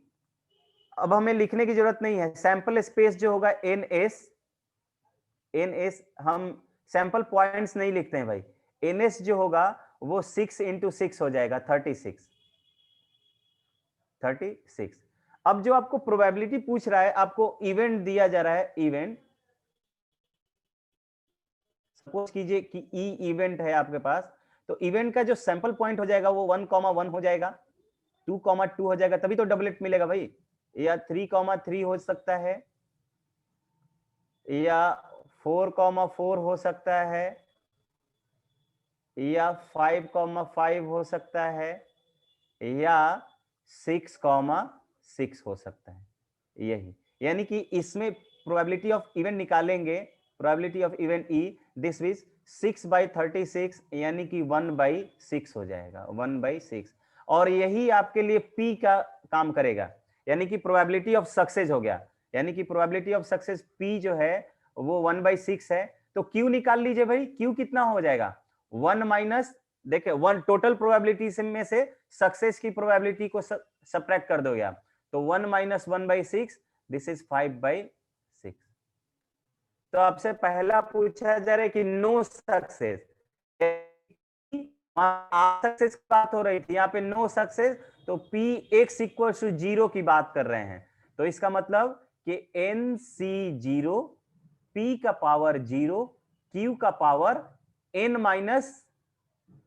अब हमें लिखने की जरूरत नहीं है, सैंपल स्पेस जो होगा NS हम सैंपल पॉइंट्स नहीं लिखते हैं भाई, NS जो होगा वो 6 इंटू 6 हो जाएगा 36। अब जो आपको प्रोबेबिलिटी पूछ रहा है, आपको इवेंट दिया जा रहा है, इवेंट, सपोज कीजिए कि ई इवेंट है आपके पास, तो इवेंट का जो सैंपल पॉइंट हो जाएगा वो 1,1 हो जाएगा, 2,2 हो जाएगा, तभी तो डबलेट मिलेगा भाई। या 3,3 हो सकता है, या 4,4 हो सकता है, या 5,5 हो सकता है, या 6,6 हो सकता है। यही यानी कि इसमें प्रोबेबिलिटी ऑफ इवेंट निकालेंगे, probability of event E, this is 6/36 यानी कि 1/6 हो जाएगा, 1/6। और यही आपके लिए पी का काम करेगा, यानी कि प्रोबेबिलिटी ऑफ सक्सेस हो गया, यानी कि प्रोबेबिलिटी ऑफ सक्सेस पी जो है वो 1/6 है। तो क्यू निकाल लीजिए भाई, क्यू कितना हो जाएगा, 1 माइनस, देखिए 1 टोटल प्रोबेबिलिटी में से सक्सेस की प्रोबेबिलिटी को सब्ट्रैक्ट कर दोगे आप, तो 1 माइनस 1/6, दिस इज 5/6। तो आपसे पहला पूछा जा रहा है कि नो सक्सेस, सक्सेस की बात हो रही थी, यहाँ पे नो सक्सेस, तो p x इक्वल टू 0 की बात कर रहे हैं। तो इसका मतलब कि NC0, p का पावर 0, q का पावर n माइनस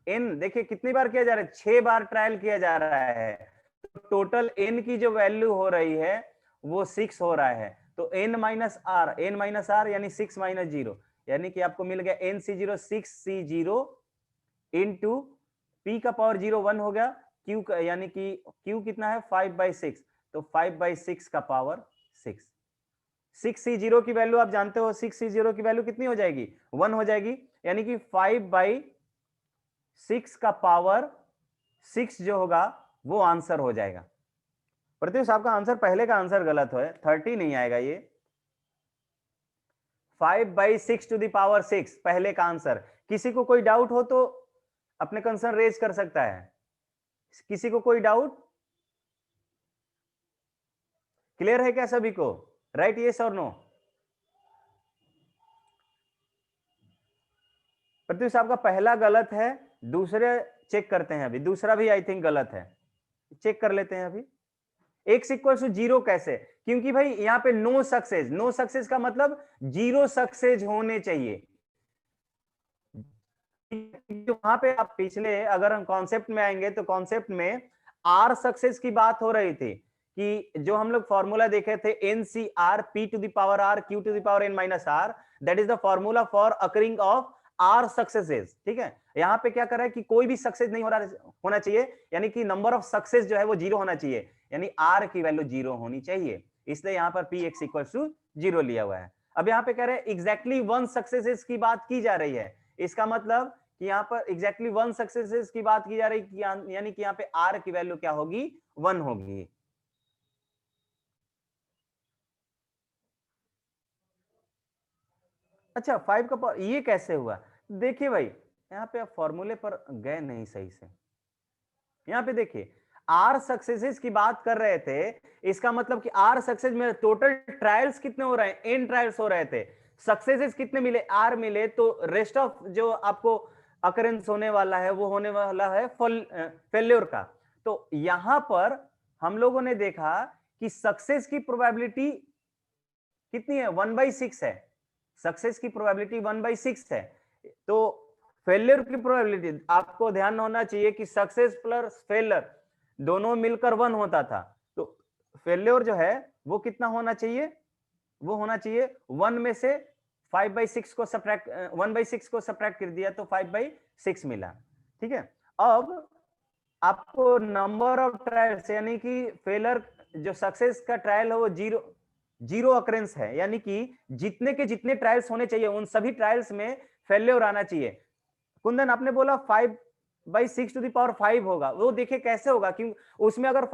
n, देखिए कितनी बार किया जा रहा है, 6 बार ट्रायल किया जा रहा है, तो टोटल n की जो वैल्यू हो रही है वो 6 हो रहा है। तो n माइनस r यानी 6 माइनस 0, यानी कि आपको मिल गया NC0 6C0 इंटू p का पावर 0 1 हो गया, q का यानी कि q कितना है 5/6, तो 5/6 का पावर 6। 6C0 की वैल्यू आप जानते हो, 6C0 की वैल्यू कितनी हो जाएगी, 1 हो जाएगी, यानी कि 5/6 का पावर 6 जो होगा वो आंसर हो जाएगा। प्रत्युष आपका आंसर, पहले का आंसर गलत है, 30 नहीं आएगा ये, 5/6 टू द पावर 6 पहले का आंसर। किसी को कोई डाउट हो तो अपने कंसर्न रेज कर सकता है, किसी को कोई डाउट, क्लियर है क्या सभी को, right, yes or no. Pratyush आपका पहला गलत है, दूसरे चेक करते हैं अभी, दूसरा भी आई थिंक गलत है, चेक कर लेते हैं अभी। x इक्वल टू 0 कैसे, क्योंकि भाई यहां पे नो सक्सेस, नो सक्सेस का मतलब 0 सक्सेस होने चाहिए। वहां पे आप पिछले अगर हम कॉन्सेप्ट में आएंगे तो कॉन्सेप्ट में आर सक्सेस की बात हो रही थी, कि जो हम लोग फॉर्मूला देखे थे NCR p to the power r q to the power n minus r, that is the formula for occurring of r successes. ठीक है, यहाँ पे क्या कर रहा है कि कोई भी सक्सेस नहीं होना चाहिए, यानी कि नंबर ऑफ सक्सेस जो है वो 0 होना चाहिए, यानी r की वैल्यू 0 होनी चाहिए, इसलिए यहाँ पर px इक्वल टू 0 लिया हुआ है। अब यहाँ पे कह रहे हैं एग्जैक्टली 1 सक्सेसेस की बात की जा रही है, इसका मतलब कि यहाँ पर एग्जैक्टली 1 सक्सेसेस की बात की जा रही है, यानी कि यहाँ पे r की वैल्यू क्या होगी, 1 होगी। अच्छा 5 का पावर ये कैसे हुआ, देखिए भाई यहाँ पे आप फॉर्मूले पर गए नहीं सही से, यहाँ पे देखिए आर सक्सेसेस की बात कर रहे थे, इसका मतलब कि आर सक्सेस में टोटल ट्रायल्स कितने हो रहे हैं, एन ट्रायल्स हो रहे थे, सक्सेसेस कितने मिले, आर मिले, तो रेस्ट ऑफ जो आपको अकरेंस होने वाला है वो होने वाला है फेल्योर का। तो यहां पर हम लोगों ने देखा कि सक्सेस की प्रोबेबिलिटी कितनी है, 1/6 है, सक्सेस की प्रोबेबिलिटी 1/6 है। तो फेलियर की प्रोबेबिलिटी आपको ध्यान होना चाहिए कि सक्सेस प्लस फेलियर दोनों मिलकर 1 होता था, तो फेलियर जो है वो कितना होना चाहिए, वो होना चाहिए 1 में से 5/6 को सब्ट्रैक्ट 1/6 को सब्ट्रैक्ट कर दिया तो 5/6 मिला। ठीक है, अब आपको नंबर ऑफ ट्रायल्स यानी कि फेलर जो सक्सेस का ट्रायल है वो जीरो अकरेंस है, यानी कि जितने के जितने ट्रायल्स होने चाहिए उन सभी ट्रायल्स में फेल्योर आना चाहिए। कुंदन आपने बोला 5/6 टू द पावर 5 होगा, वो देखिए कैसे होगा, क्योंकि उसमें अगर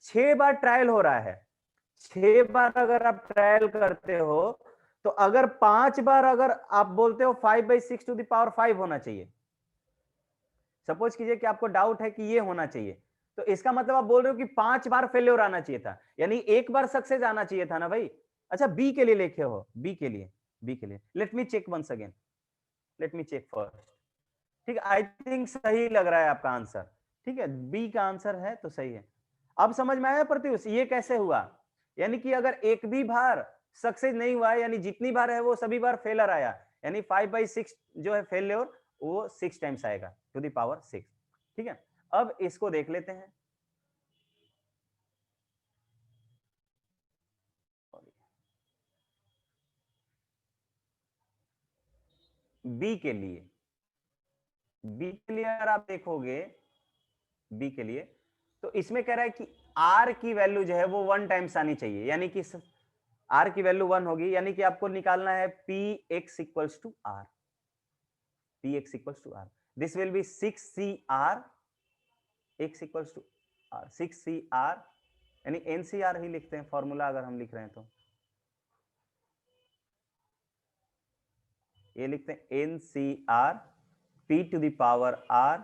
6 बार ट्रायल हो रहा है, 6 बार अगर आप ट्रायल करते हो तो अगर 5 बार अगर आप बोलते हो 5/6 टू द पावर 5 होना चाहिए, सपोज कीजिए कि आपको डाउट है कि ये होना चाहिए, तो इसका मतलब आप बोल रहे हो कि 5 बार फेल्योर आना चाहिए था, यानी एक बार सक्सेस आना चाहिए था ना भाई। अच्छा बी के लिए लिखे हो, बी के लिए, बी के लिए let me check once again, let me check first. ठीक है, आई थिंक सही लग रहा है आपका आंसर, ठीक है बी का आंसर है तो सही है। अब समझ में आया प्रत्युष ये कैसे हुआ, यानी कि अगर एक भी बार सक्सेस नहीं हुआ यानी जितनी बार है वो सभी बार फेलर आया, यानी 5/6 जो है फेल्योर वो 6 टाइम्स आएगा टू द पावर 6। ठीक है, अब इसको देख लेते हैं। बी के लिए, बी के लिए अगर आप देखोगे, बी के लिए तो इसमें कह रहा है कि आर की वैल्यू जो है वो 1 टाइम्स आनी चाहिए, यानी कि आर की वैल्यू 1 होगी, यानी कि आपको निकालना है p x equals to r, p x equals to r, this will be 6 r x equals to r, 6 r, यानी एनसीआर ही लिखते हैं फॉर्मूला अगर हम लिख रहे हैं तो, ये लिखते हैं nCr p to the power r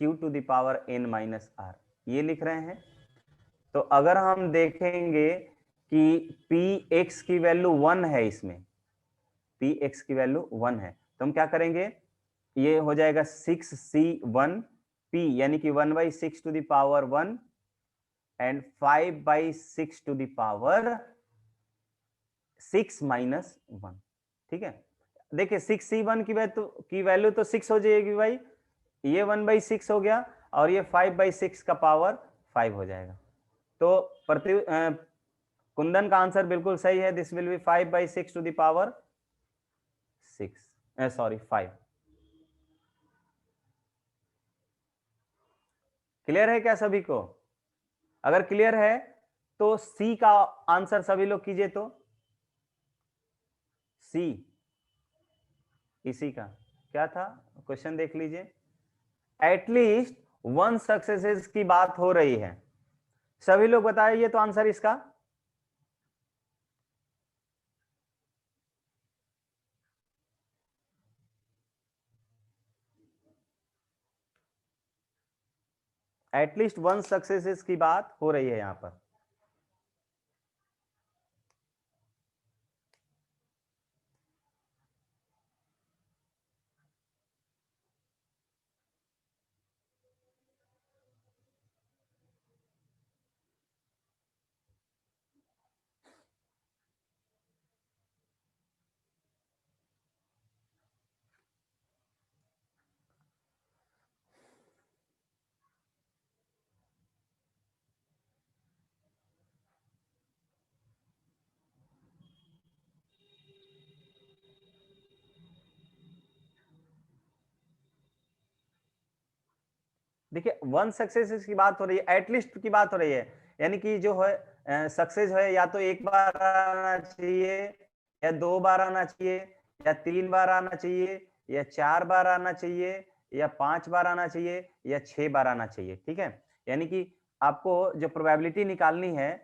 q to the power n minus r, ये लिख रहे हैं। तो अगर हम देखेंगे कि पी एक्स की वैल्यू 1 है, इसमें पी एक्स की वैल्यू 1 है, तो हम क्या करेंगे, ये हो जाएगा 6c1 p, यानी कि 1/6 to the power 1 and 5/6 to the power 6 minus 1। ठीक है, देखिए 6c1 की वैल्यू तो 6 हो जाएगी भाई, ये 1/6 हो गया और ये 5/6 का पावर 5 हो जाएगा। तो कुंदन का आंसर बिल्कुल सही है, this will be 5/6 to the power 6, sorry 5। Clear है क्या सभी को? अगर क्लियर है तो सी का आंसर सभी लोग कीजिए। तो सी, इसी का क्या था क्वेश्चन देख लीजिए, एटलीस्ट 1 सक्सेसेस की बात हो रही है, सभी लोग बताइए तो आंसर इसका। एटलीस्ट 1 सक्सेसेस की बात हो रही है यहां पर। देखिए 1 सक्सेस की बात हो रही है, एटलीस्ट की बात हो रही है, यानी कि जो है सक्सेस है या तो एक बार आना चाहिए, या 2 बार आना चाहिए, या 3 बार आना चाहिए, या 4 बार आना चाहिए, या 5 बार आना चाहिए, या 6 बार आना चाहिए। ठीक है, यानी कि आपको जो प्रोबेबिलिटी निकालनी है,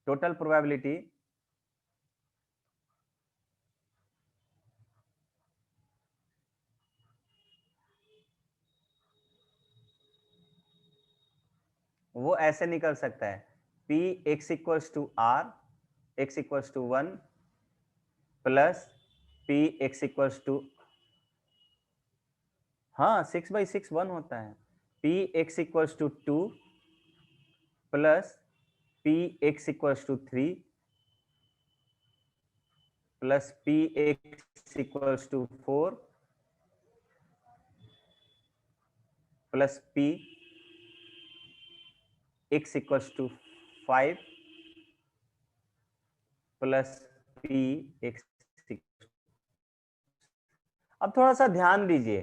टोटल प्रोबेबिलिटी, वो ऐसे निकल सकता है, p x equals to r x equals to 1 plus p x equals to, हाँ 6/6 1 होता है, p x equals to 2 plus p x equals to 3 plus p x equals to 4 plus p x equals to 5 plus p x. अब थोड़ा सा ध्यान दीजिए,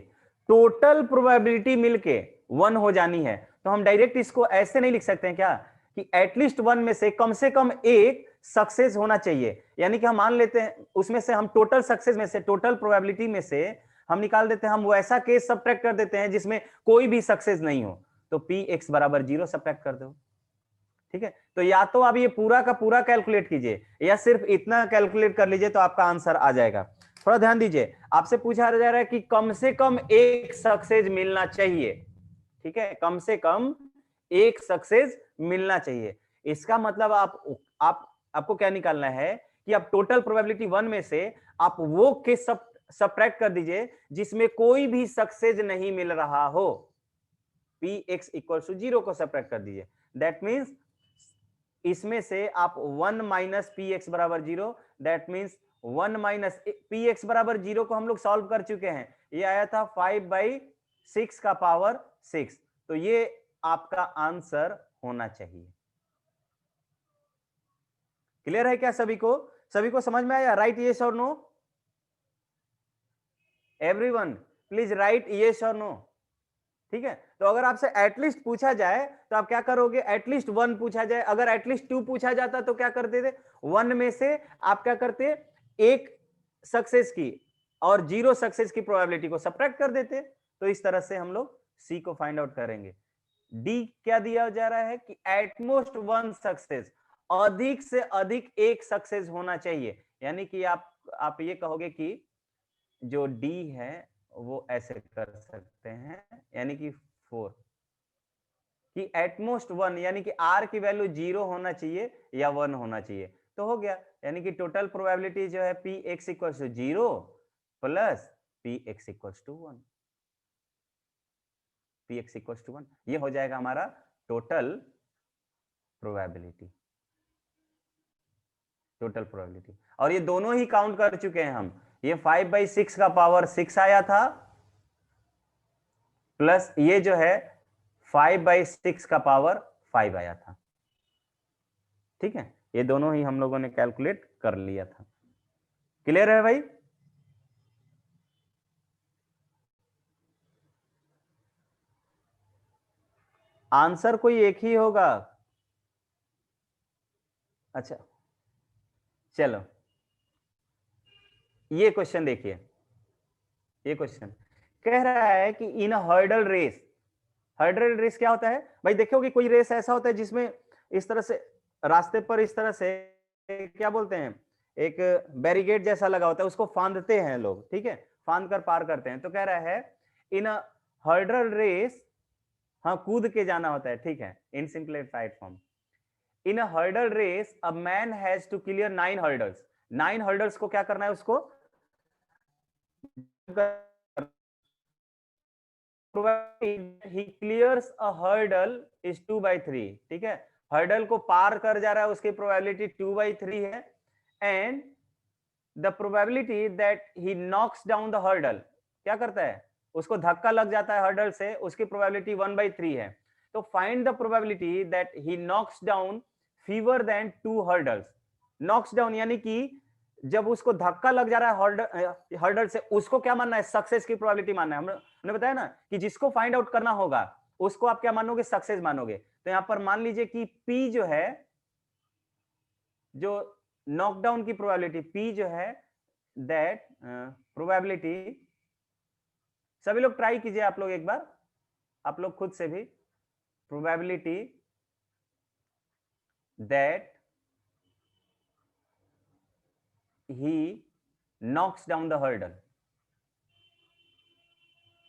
total probability मिलके 1 हो जानी है, तो हम डायरेक्ट इसको ऐसे नहीं लिख सकते हैं क्या कि एटलीस्ट 1 में से कम एक सक्सेस होना चाहिए, यानी कि हम मान लेते हैं उसमें से हम टोटल सक्सेस में से, टोटल प्रोबेबिलिटी में से हम निकाल देते हैं, हम वैसा केस सब्ट्रैक्ट कर देते हैं जिसमें कोई भी सक्सेस नहीं हो, तो पी एक्स बराबर 0 सब्ट्रैक्ट कर दो। ठीक है, तो या तो आप ये पूरा का पूरा कैलकुलेट कीजिए या सिर्फ इतना कैलकुलेट कर लीजिए तो आपका आंसर आ जाएगा। थोड़ा ध्यान दीजिए, आपसे पूछा जा रहा है कि कम से कम एक सक्सेस मिलना चाहिए। ठीक है, कम से कम एक सक्सेस मिलना चाहिए, इसका मतलब आपको क्या निकालना है कि आप टोटल प्रोबेबिलिटी 1 में से आप वो केस सब्ट्रैक्ट कर दीजिए जिसमें कोई भी सक्सेस नहीं मिल रहा हो, पी एक्स इक्वल टू 0 को सब्ट्रैक्ट कर दीजिए, दैट मीन्स इसमें से आप 1 माइनस पी एक्स बराबर 0, that means 1 minus P x बराबर 0 को हम लोग सॉल्व कर चुके हैं, ये आया था 5/6 का पावर 6। तो ये आपका आंसर होना चाहिए। क्लियर है क्या सभी को समझ में आया? Write yes or no? Everyone please write yes or no. ठीक है, तो अगर आपसे एटलीस्ट पूछा जाए तो आप क्या करोगे? एटलीस्ट 1 पूछा जाए, अगर एटलीस्ट 2 पूछा जाता तो क्या करते थे? 1 में से आप क्या करते? एक सक्सेस की और 0 सक्सेस की प्रोबेबिलिटी को सब्ट्रैक्ट कर देते। तो इस तरह से हम लोग सी को फाइंड आउट करेंगे। डी क्या दिया जा रहा है कि एटमोस्ट 1 सक्सेस, अधिक से अधिक एक सक्सेस होना चाहिए। यानी कि आप ये कहोगे कि जो डी है वो ऐसे कर सकते हैं, यानी कि 4 कि एटमोस्ट 1, यानी कि आर की वैल्यू 0 होना चाहिए या 1 होना चाहिए। तो हो गया, यानी कि टोटल प्रोबेबिलिटी जो है p x equals to 0 plus p x equals to 1, p x equals to 1, ये हो जाएगा हमारा टोटल प्रोबेबिलिटी। टोटल प्रोबेबिलिटी, और ये दोनों ही काउंट कर चुके हैं हम। ये 5/6 का पावर 6 आया था, प्लस ये जो है 5/6 का पावर 5 आया था। ठीक है, ये दोनों ही हम लोगों ने कैलकुलेट कर लिया था। क्लियर है भाई? आंसर कोई एक ही होगा। अच्छा चलो, ये क्वेश्चन देखिए। ये क्वेश्चन कह रहा है कि इन हर्डल रेस, हर्डल रेस क्या होता है भाई? देखोगे कोई रेस ऐसा होता है जिसमें इस तरह से रास्ते पर इस तरह से क्या बोलते हैं, एक बैरिकेड जैसा लगा होता है, उसको फांदते हैं लोग। ठीक है, फांद कर पार करते हैं। तो कह रहा है इन हर्डल रेस, हाँ कूद के जाना होता है। ठीक है, in simplified form, in a hurdle race a man has to clear 9 hurdles. 9 hurdles को क्या करना है? उसको he clears a hurdle is 2/3। ठीक है, हर्डल को पार कर जा रहा है, उसकी प्रोबेबिलिटी 2/3 है। And the probability that he knocks down the hurdle, क्या करता है? उसको धक्का लग जाता है हर्डल से, उसकी प्रोबेबिलिटी 1/3 है। तो find the probability that he knocks down fewer than 2 hurdles. Knocks down यानी कि जब उसको धक्का लग जा रहा है हर्डल से, उसको क्या मानना है? सक्सेस की प्रोबेबिलिटी मानना है। हमने बताया ना कि जिसको फाइंड आउट करना होगा उसको आप क्या मानोगे? सक्सेस मानोगे। तो यहां पर मान लीजिए कि P जो है, जो नॉकडाउन की प्रोबेबिलिटी P जो है, दैट प्रोबेबिलिटी, सभी लोग ट्राई कीजिए आप लोग एक बार, आप लोग खुद से भी, probability that he knocks down the hurdle,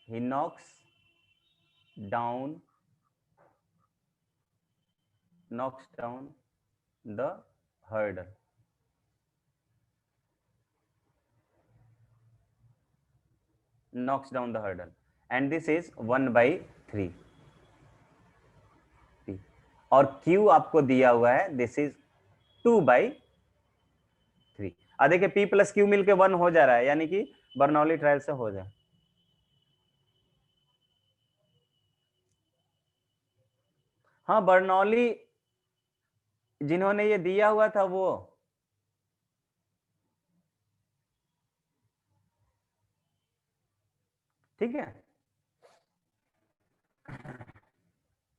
he knocks down the hurdle, knocks down the hurdle, and this is 1/3 P, और Q आपको दिया हुआ है, दिस इज 2/3। देखिए P प्लस Q मिलके 1 हो जा रहा है, यानी कि बर्नौली ट्रायल से हो जाए। हाँ, बर्नौली जिन्होंने ये दिया हुआ था वो, ठीक है,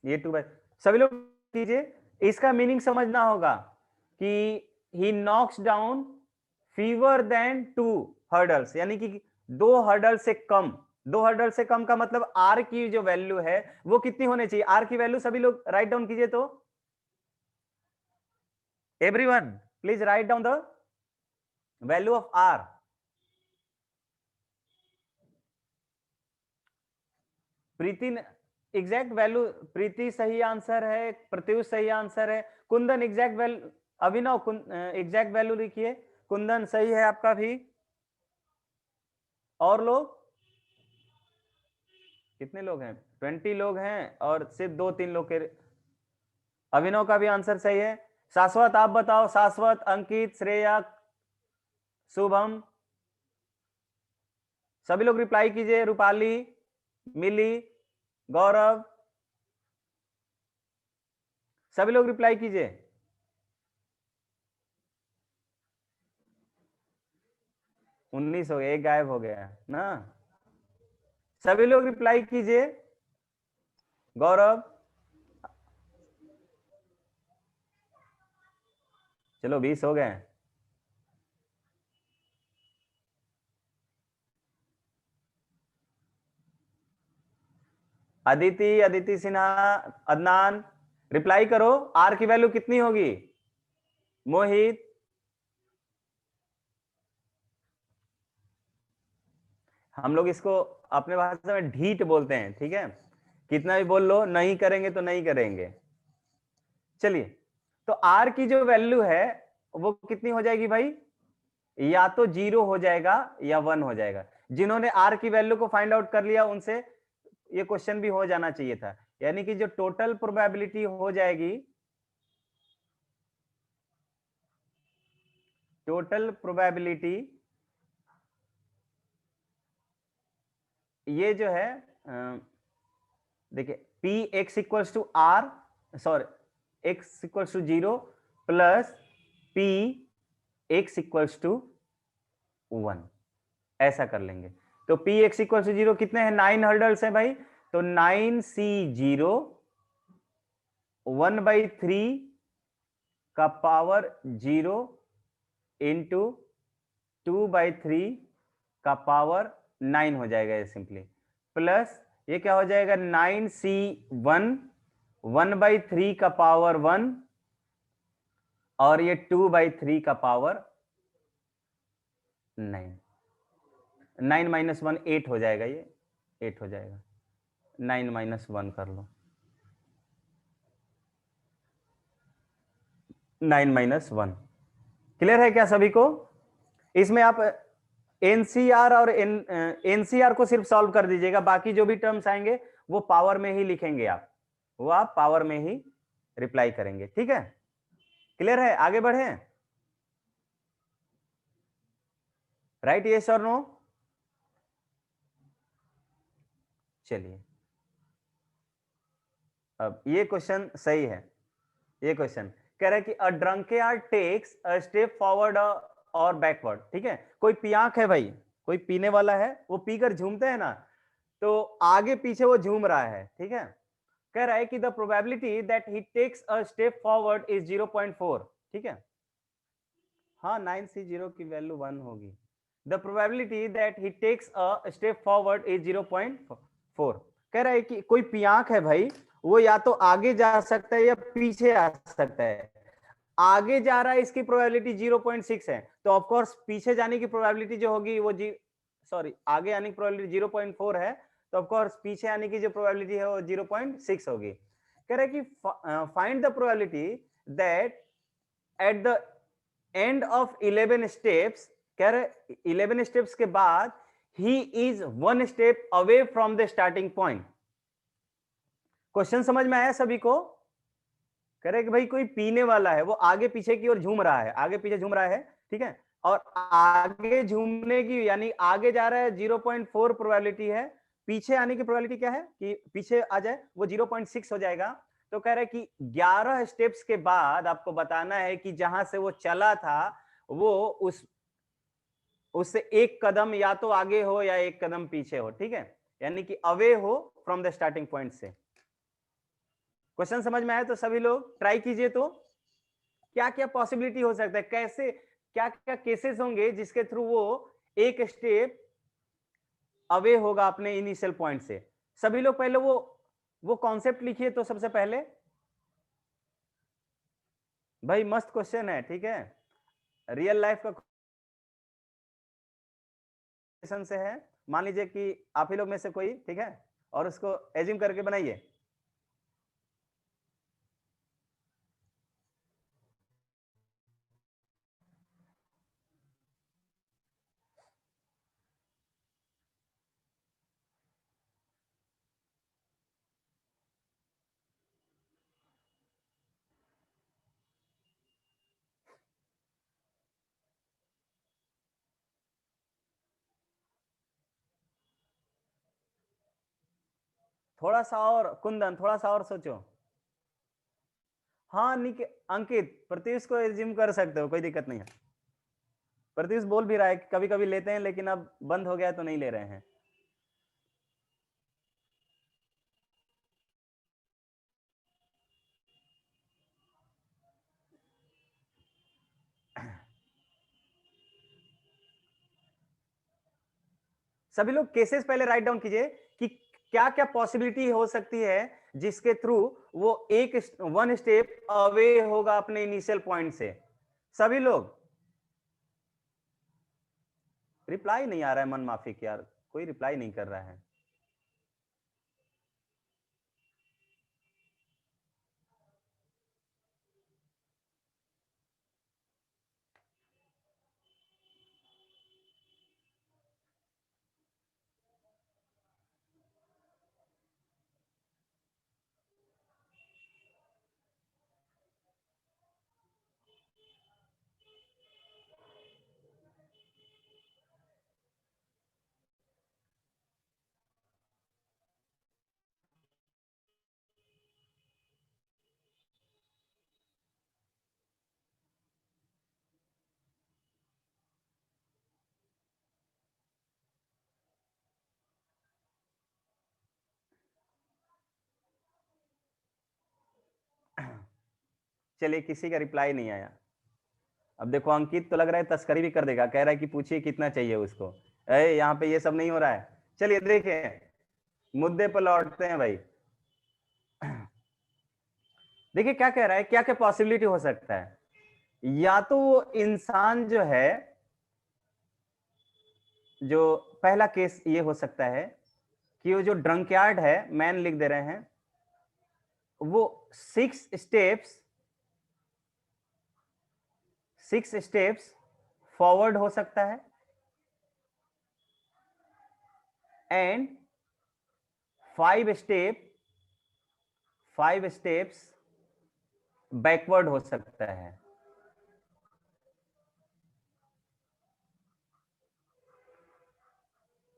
ये 2/, सभी लोग कीजिए। इसका मीनिंग समझना होगा कि he knocks down fewer than 2 hurdles, यानी कि 2 हर्डल से कम। 2 हर्डल से कम का मतलब आर की जो वैल्यू है वो कितनी होनी चाहिए? आर की वैल्यू सभी लोग राइट डाउन कीजिए। तो everyone please write down the value of R. Preeti exact value, Preeti सही आंसर है, प्रत्युष सही आंसर है, Kundan exact value, Abhinav exact value लिखिए, कुंदन सही है आपका भी। और लोग कितने लोग हैं? 20 लोग हैं और सिर्फ 2-3 लोग के। अभिनव का भी आंसर सही है। शाश्वत आप बताओ, शाश्वत, अंकित, श्रेया, शुभम, सभी लोग रिप्लाई कीजिए, रूपाली, मिली, गौरव, सभी लोग रिप्लाई कीजिए। उन्नीस हो गया, एक गायब हो गया ना। सभी लोग रिप्लाई कीजिए। गौरव, चलो 20 हो गए। अदिति, अदिति सिन्हा, अदनान, रिप्लाई करो, आर की वैल्यू कितनी होगी? मोहित, हम लोग इसको अपने भाषा में ढीठ बोलते हैं, ठीक है? कितना भी बोल लो, नहीं करेंगे तो नहीं करेंगे। चलिए, तो आर की जो वैल्यू है वो कितनी हो जाएगी भाई? या तो 0 हो जाएगा या 1 हो जाएगा। जिन्होंने आर की वैल्यू को फाइंड आउट कर लिया उनसे ये क्वेश्चन भी हो जाना चाहिए था। यानी कि जो टोटल प्रोबेबिलिटी हो जाएगी, टोटल प्रोबेबिलिटी ये जो है देखिए, p x equals to r, sorry x equals to 0 plus p x equals to 1, ऐसा कर लेंगे। तो पी एक्स इक्वल्स टू 0 कितने हैं? 9 हर्डल्स हैं भाई। तो 9c0 1/3 का पावर 0 इंटू 2/3 का पावर 9 हो जाएगा ये सिंपली। प्लस ये क्या हो जाएगा? 9c1 1/3 का पावर 1 और ये 2/3 का पावर 9। 9 माइनस 1 8 हो जाएगा, ये 8 हो जाएगा। 9 माइनस 1 कर लो, 9 माइनस 1। क्लियर है क्या सभी को? इसमें आप एनसीआर और एनसीआर को सिर्फ सॉल्व कर दीजिएगा, बाकी जो भी टर्म्स आएंगे वो पावर में ही लिखेंगे आप, वो आप पावर में ही रिप्लाई करेंगे, ठीक है? क्लियर है? आगे बढ़े, राइट, यस और नो? चलिए, अब ये क्वेश्चन सही है। ये क्वेश्चन कह रहा है कि अ ड्रंकेयार्ड टेक्स अ स्टेप फॉरवर्ड और बैकवर्ड, ठीक है? कोई पियांक है भाई, कोई पीने वाला है, वो पीकर झूमते हैं ना, तो आगे पीछे वो झूम रहा है, ठीक है? कह रहा है कि the probability that he takes a step forward is 0.4, ठीक है? हाँ, 9c0 की वैल्यू 1 होगी। The probability that he takes a step forward is 0.4। कह रहा है कि कोई पियांक है भाई, वो या तो आगे जा सकता है या पीछे आ सकता है। आगे जा रहा है, इसकी प्रोबेबिलिटी 0.6 है, तो ऑफ कोर्स पीछे जाने की प्रोबेबिलिटी जो होगी वो सॉरी, आगे आने की प्रोबेबिलिटी 0.4 है, तो ऑफ कोर्स पीछे आने की जो प्रोबेबिलिटी है वो 0.6 होगी। कह रहा है कि find the probability that at the end of 11 steps, कह रहे 11 स्टेप्स के बाद he is 1 step away from the starting point. Question समझ में आया सभी को? कह रहे कि भाई कोई पीने वाला है, वो आगे पीछे की ओर झूम रहा है, आगे पीछे झूम रहा है, ठीक है? और आगे झूमने की यानी आगे जा रहा है 0.4 प्रोबेबिलिटी है, पीछे आने की प्रोबेबिलिटी क्या है कि पीछे आ जाए, वो 0.6 हो जाएगा। तो कह रहे कि 11 स्टेप्स के बाद आपको बताना है कि जहां से वो चला था वो उससे एक कदम या तो आगे हो या एक कदम पीछे हो, ठीक है? यानी कि अवे हो फ्रॉम द स्टार्टिंग पॉइंट से। क्वेश्चन समझ में आया तो सभी लोग ट्राई कीजिए। तो क्या क्या पॉसिबिलिटी हो सकता है, कैसे क्या क्या केसेस होंगे जिसके थ्रू वो एक स्टेप अवे होगा अपने इनिशियल पॉइंट से? सभी लोग पहले वो कॉन्सेप्ट लिखिए। तो सबसे पहले भाई मस्त क्वेश्चन है, ठीक है? रियल लाइफ का क्वेश्चन से है। मान लीजिए कि आप ही लोग में से कोई, ठीक है, और उसको एज्यूम करके बनाइए। थोड़ा सा और कुंदन, थोड़ा सा और सोचो। हाँ अंकित, प्रत्युष को एज्यूम कर सकते हो, कोई दिक्कत नहीं है। प्रत्युष बोल भी रहा है कभी कभी लेते हैं, लेकिन अब बंद हो गया तो नहीं ले रहे हैं। सभी लोग केसेस पहले राइट डाउन कीजिए कि क्या क्या पॉसिबिलिटी हो सकती है जिसके थ्रू वो एक वन स्टेप अवे होगा अपने इनिशियल पॉइंट से। सभी लोग, रिप्लाई नहीं आ रहा है मन माफिक यार, कोई रिप्लाई नहीं कर रहा है। चलिए, किसी का रिप्लाई नहीं आया। अब देखो अंकित तो लग रहा है तस्करी भी कर देगा, कह रहा है कि पूछिए कितना चाहिए उसको। यहाँ पे ये सब नहीं हो रहा है। चलिए देखिए, मुद्दे पर लौटते हैं भाई। देखिए क्या कह रहा है, क्या क्या पॉसिबिलिटी हो सकता है। या तो वो इंसान जो है, जो पहला केस ये हो सकता है कि वो जो ड्रंकयार्ड है, मैन लिख दे रहे हैं, वो 6 स्टेप्स फॉरवर्ड हो सकता है एंड 5 स्टेप्स बैकवर्ड हो सकता है।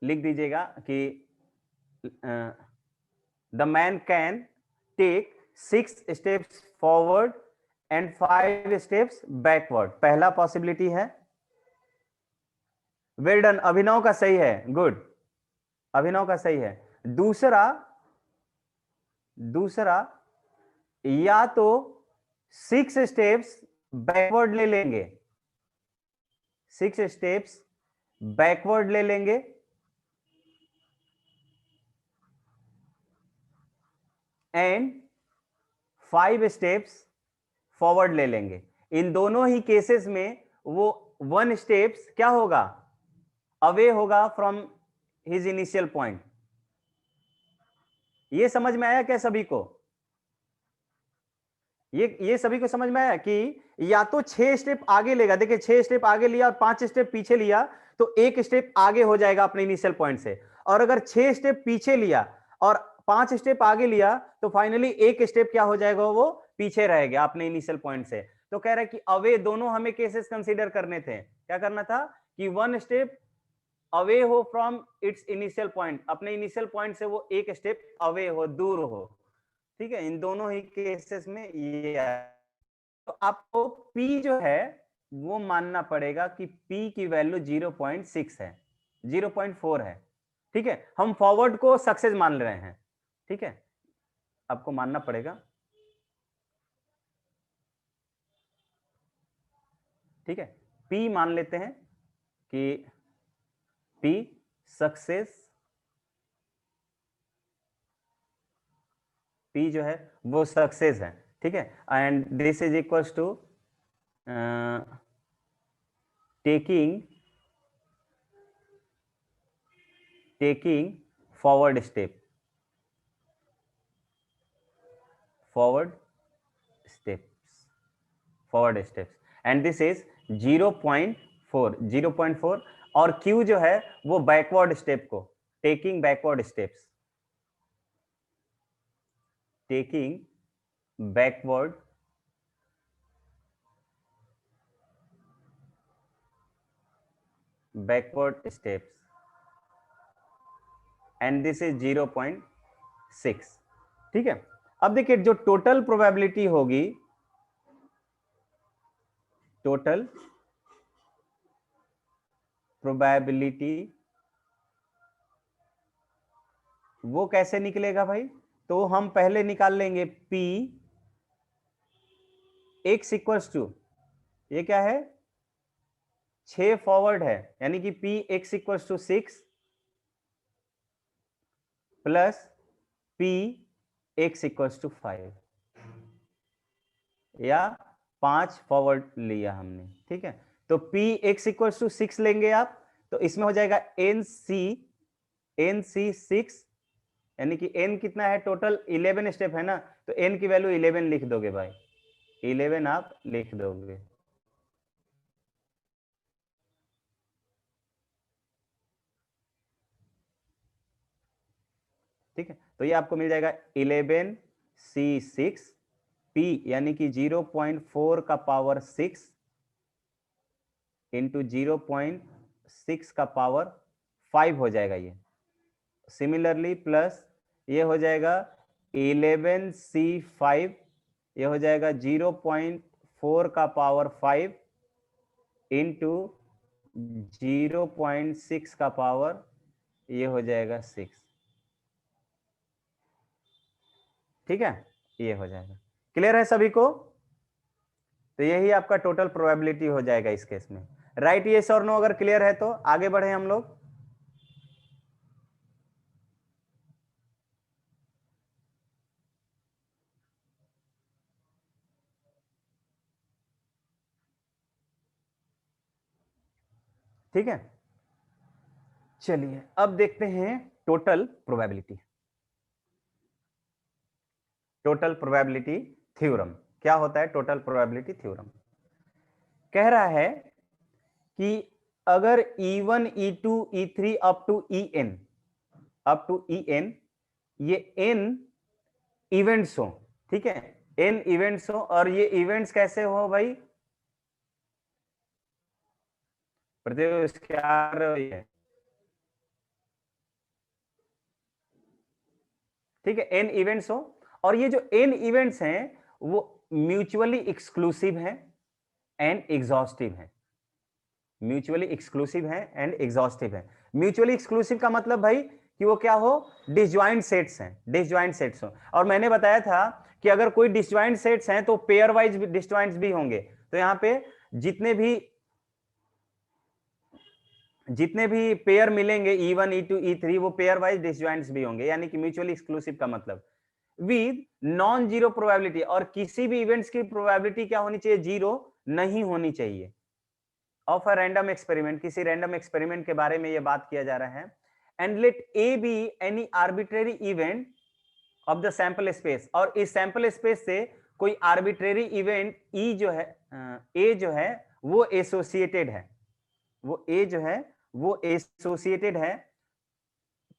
लिख दीजिएगा कि the man can take 6 steps forward and 5 steps backward, पहला पॉसिबिलिटी है। वेल डन, अभिनव का सही है, गुड, अभिनव का सही है। दूसरा दूसरा या तो 6 स्टेप्स बैकवर्ड ले लेंगे, 6 स्टेप्स बैकवर्ड ले लेंगे एंड 5 स्टेप्स फॉरवर्ड ले लेंगे। इन दोनों ही केसेस में वो 1 स्टेप्स क्या होगा, अवे होगा फ्रॉम हिज इनिशियल पॉइंट। ये समझ में आया क्या सभी को? ये सभी को समझ में आया कि या तो 6 स्टेप आगे लेगा, देखिए 6 स्टेप आगे लिया और 5 स्टेप पीछे लिया, तो 1 स्टेप आगे हो जाएगा अपने इनिशियल पॉइंट से। और अगर 6 स्टेप पीछे लिया और 5 स्टेप आगे लिया, तो फाइनली 1 स्टेप क्या हो जाएगा, वो पीछे रहेगा अपने इनिशियल पॉइंट से। तो कह रहा है कि अवे दोनों हमें केसेस कंसीडर करने थे। क्या करना था कि 1 स्टेप अवे हो फ्रॉम इट्स इनिशियल पॉइंट, अपने इनिशियल पॉइंट से वो 1 स्टेप अवे हो, दूर हो। ठीक है, इन दोनों ही केसेस में ये है। तो आपको P जो है वो मानना पड़ेगा कि P की वैल्यू 0.6 है, 0.4 है। ठीक है, हम फॉरवर्ड को सक्सेस मान रहे हैं। ठीक है, आपको मानना पड़ेगा। ठीक है, P मान लेते हैं कि P सक्सेस, P जो है वो सक्सेस है। ठीक है, and this is equals to taking forward step, forward forward steps, and this is 0.4 और Q जो है वो बैकवर्ड स्टेप को, taking backward steps, taking backward steps, and this is 0.6, 6। ठीक है, अब देखिए जो टोटल प्रोबेबिलिटी होगी, टोटल प्रोबेबिलिटी वो कैसे निकलेगा भाई? तो हम पहले निकाल लेंगे P x इक्वल्स टू, ये क्या है, 6 फॉरवर्ड है, यानी कि P x equals to 6 plus P x equals to 5, या 5 फॉरवर्ड लिया हमने। ठीक है, तो P x इक्वल्स टू 6 लेंगे आप, तो इसमें हो जाएगा NC 6, यानी कि n कितना है, टोटल 11 स्टेप है ना, तो n की वैल्यू 11 लिख दोगे भाई, 11 आप लिख दोगे। ठीक है, तो ये आपको मिल जाएगा 11C6 P यानी कि 0.4 का पावर 6 इंटू 0.6 का पावर 5 हो जाएगा ये। सिमिलरली प्लस ये हो जाएगा 11C5, ये हो जाएगा 0.4 का पावर 5 इंटू 0.6 का पावर, ये हो जाएगा 6। ठीक है, ये हो जाएगा। क्लियर है सभी को? तो यही आपका टोटल प्रोबेबिलिटी हो जाएगा इस केस में। राइट यस और नो अगर क्लियर है तो आगे बढ़े हम लोग। ठीक है, चलिए अब देखते हैं total probability, total probability theorem. क्या होता है टोटल प्रोबेबिलिटी थ्योरम? कह रहा है कि अगर E1 E2 E3 up to En ये n इवेंट्स हो, ठीक है, n इवेंट्स हो, और ये इवेंट्स कैसे हो भाई, क्या है, ठीक है, n इवेंट्स हो, और ये जो n इवेंट्स हैं वो म्यूचुअली एक्सक्लूसिव हैं एंड एग्जॉस्टिव हैं, म्यूचुअली एक्सक्लूसिव है एंड एग्जॉस्टिव है। म्यूचुअली एक्सक्लूसिव का मतलब भाई कि वो क्या हो, डिसजॉइंट सेट्स हैं, डिसजॉइंट सेट्स हो। और मैंने बताया था कि अगर कोई डिसजॉइंट सेट्स हैं तो पेयर वाइज डिसजॉइंट्स भी होंगे। तो यहां पे जितने भी पेयर मिलेंगे E1 E2 E3 वो पेयर वाइज डिसजॉइंट्स भी होंगे, यानी कि म्यूचुअली एक्सक्लूसिव का मतलब विद नॉन जीरो प्रोबेबिलिटी, और किसी भी इवेंट्स की प्रोबेबिलिटी क्या होनी चाहिए, जीरो नहीं होनी चाहिए, ऑफ अ रैंडम एक्सपेरिमेंट, किसी रैंडम एक्सपेरिमेंट के बारे में ये बात किया जा रहा है। And let A be any arbitrary event of the sample space, और इस सैंपल स्पेस से कोई आर्बिट्रेरी इवेंट ई जो है, ए जो है वो एसोसिएटेड है, वो ए जो है वो एसोसिएटेड है,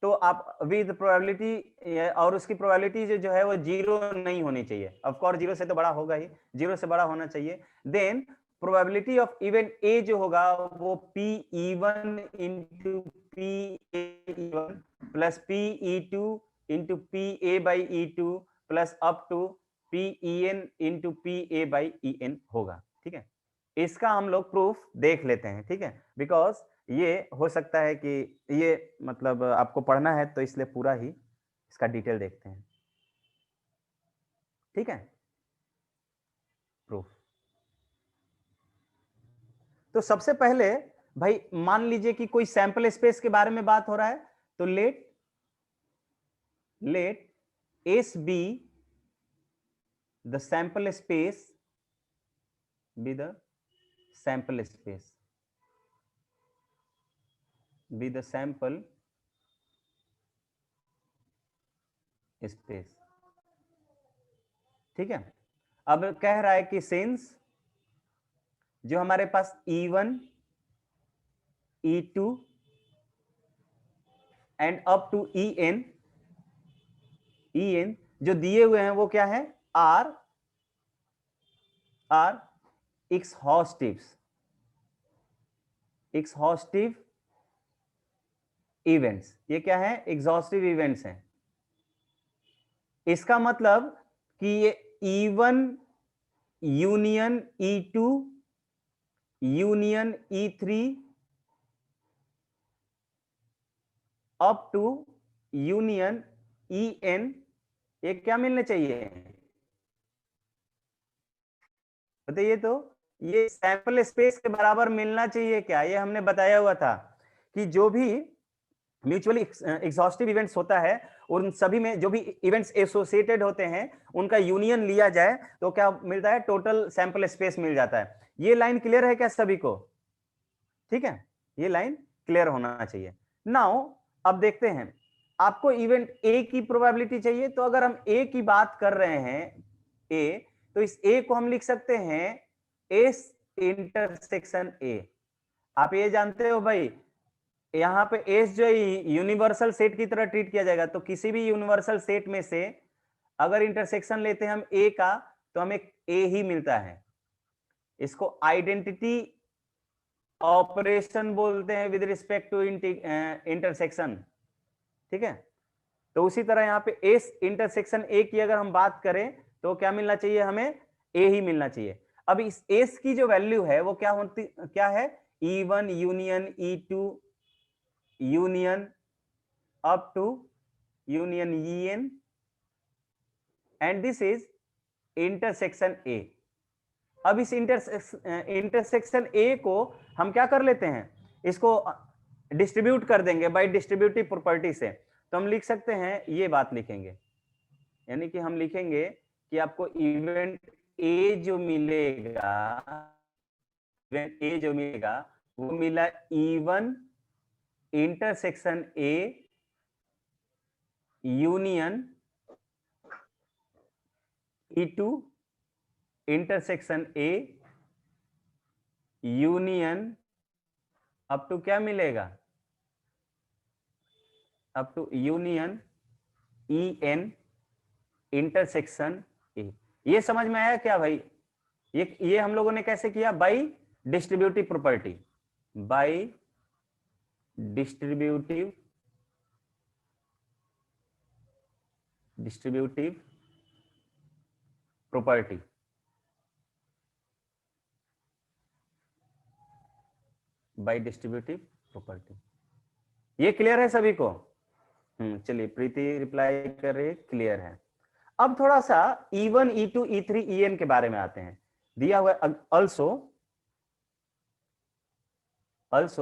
तो आप विद प्रोबेबिलिटी, और उसकी प्रोबेबिलिटी जो है वो जीरो नहीं होनी चाहिए, ऑफ कोर्स जीरो से तो बड़ा होगा ही, जीरो से बड़ा होना चाहिए। Then probability of event A जो होगा वो P E one into P A one plus P E two into P A by E two plus up to P E n into P A by E n होगा। ठीक है, इसका हम लोग proof देख लेते हैं। ठीक है, बिकॉज ये हो सकता है कि ये मतलब आपको पढ़ना है, तो इसलिए पूरा ही इसका डिटेल देखते हैं। ठीक है, प्रूफ। तो सबसे पहले भाई मान लीजिए कि कोई सैंपल स्पेस के बारे में बात हो रहा है, तो let S be the sample space, B the sample space, B the sample space. ठीक है, अब कह रहा है कि सिंस जो हमारे पास E1 E2 and up to En जो दिए हुए हैं वो क्या है, आर एक्सहॉस्टिव इवेंट्स। ये क्या है, एग्जॉस्टिव इवेंट्स हैं। इसका मतलब कि ये E1 union E2 union E3 up to union En, ये क्या मिलने चाहिए बताइए? तो ये सैंपल स्पेस के बराबर मिलना चाहिए क्या? ये हमने बताया हुआ था कि जो भी म्यूचुअली एग्जॉस्टिव इवेंट्स होता है उन सभी में जो भी इवेंट्स एसोसिएटेड होते हैं उनका यूनियन लिया जाए तो क्या मिलता है? टोटल सैंपल स्पेस मिल जाता है। ये लाइन क्लियर है क्या सभी को? ठीक है, ये लाइन क्लियर होना चाहिए। नाउ अब देखते हैं, आपको इवेंट ए की प्रोबेबिलिटी चाहिए, तो अगर हम ए की बात कर रहे हैं ए, तो इस ए को हम लिख सकते हैं एस इंटरसेक्शन ए। आप ये जानते हो भाई, यहाँ पे एस जो यूनिवर्सल सेट की तरह ट्रीट किया जाएगा, तो किसी भी यूनिवर्सल सेट में से अगर इंटरसेक्शन लेते हैं हम ए का, तो हमें ए ही मिलता है। इसको आइडेंटिटी ऑपरेशन बोलते हैं विद रिस्पेक्ट टू इंटरसेक्शन। ठीक है, तो उसी तरह यहाँ पे एस इंटरसेक्शन ए की अगर हम बात करें तो क्या मिलना चाहिए? हमें ए ही मिलना चाहिए। अब इस एस की जो वैल्यू है वो क्या है? E1 union E2 union up to union En, and this is intersection A. अब इस इंटरसेक्शन ए को हम क्या कर लेते हैं? इसको डिस्ट्रीब्यूट कर देंगे बाय डिस्ट्रीब्यूटिव प्रॉपर्टी से। तो हम लिख सकते हैं, ये बात लिखेंगे, यानी कि हम लिखेंगे कि आपको इवेंट ए जो मिलेगा, इवेंट ए जो मिलेगा वो मिला E1 intersection A union E2 intersection A union up to क्या मिलेगा? Up to union En intersection A. ये समझ में आया क्या भाई? ये हम लोगों ने कैसे किया? Bye distributive property, bye distributive property. Bye distributive property. ये क्लियर है सभी को? चलिए, प्रीति रिप्लाई कर रही है, क्लियर है। अब थोड़ा सा E1 E2 E3 En के बारे में आते हैं। दिया हुआ ऑल्सो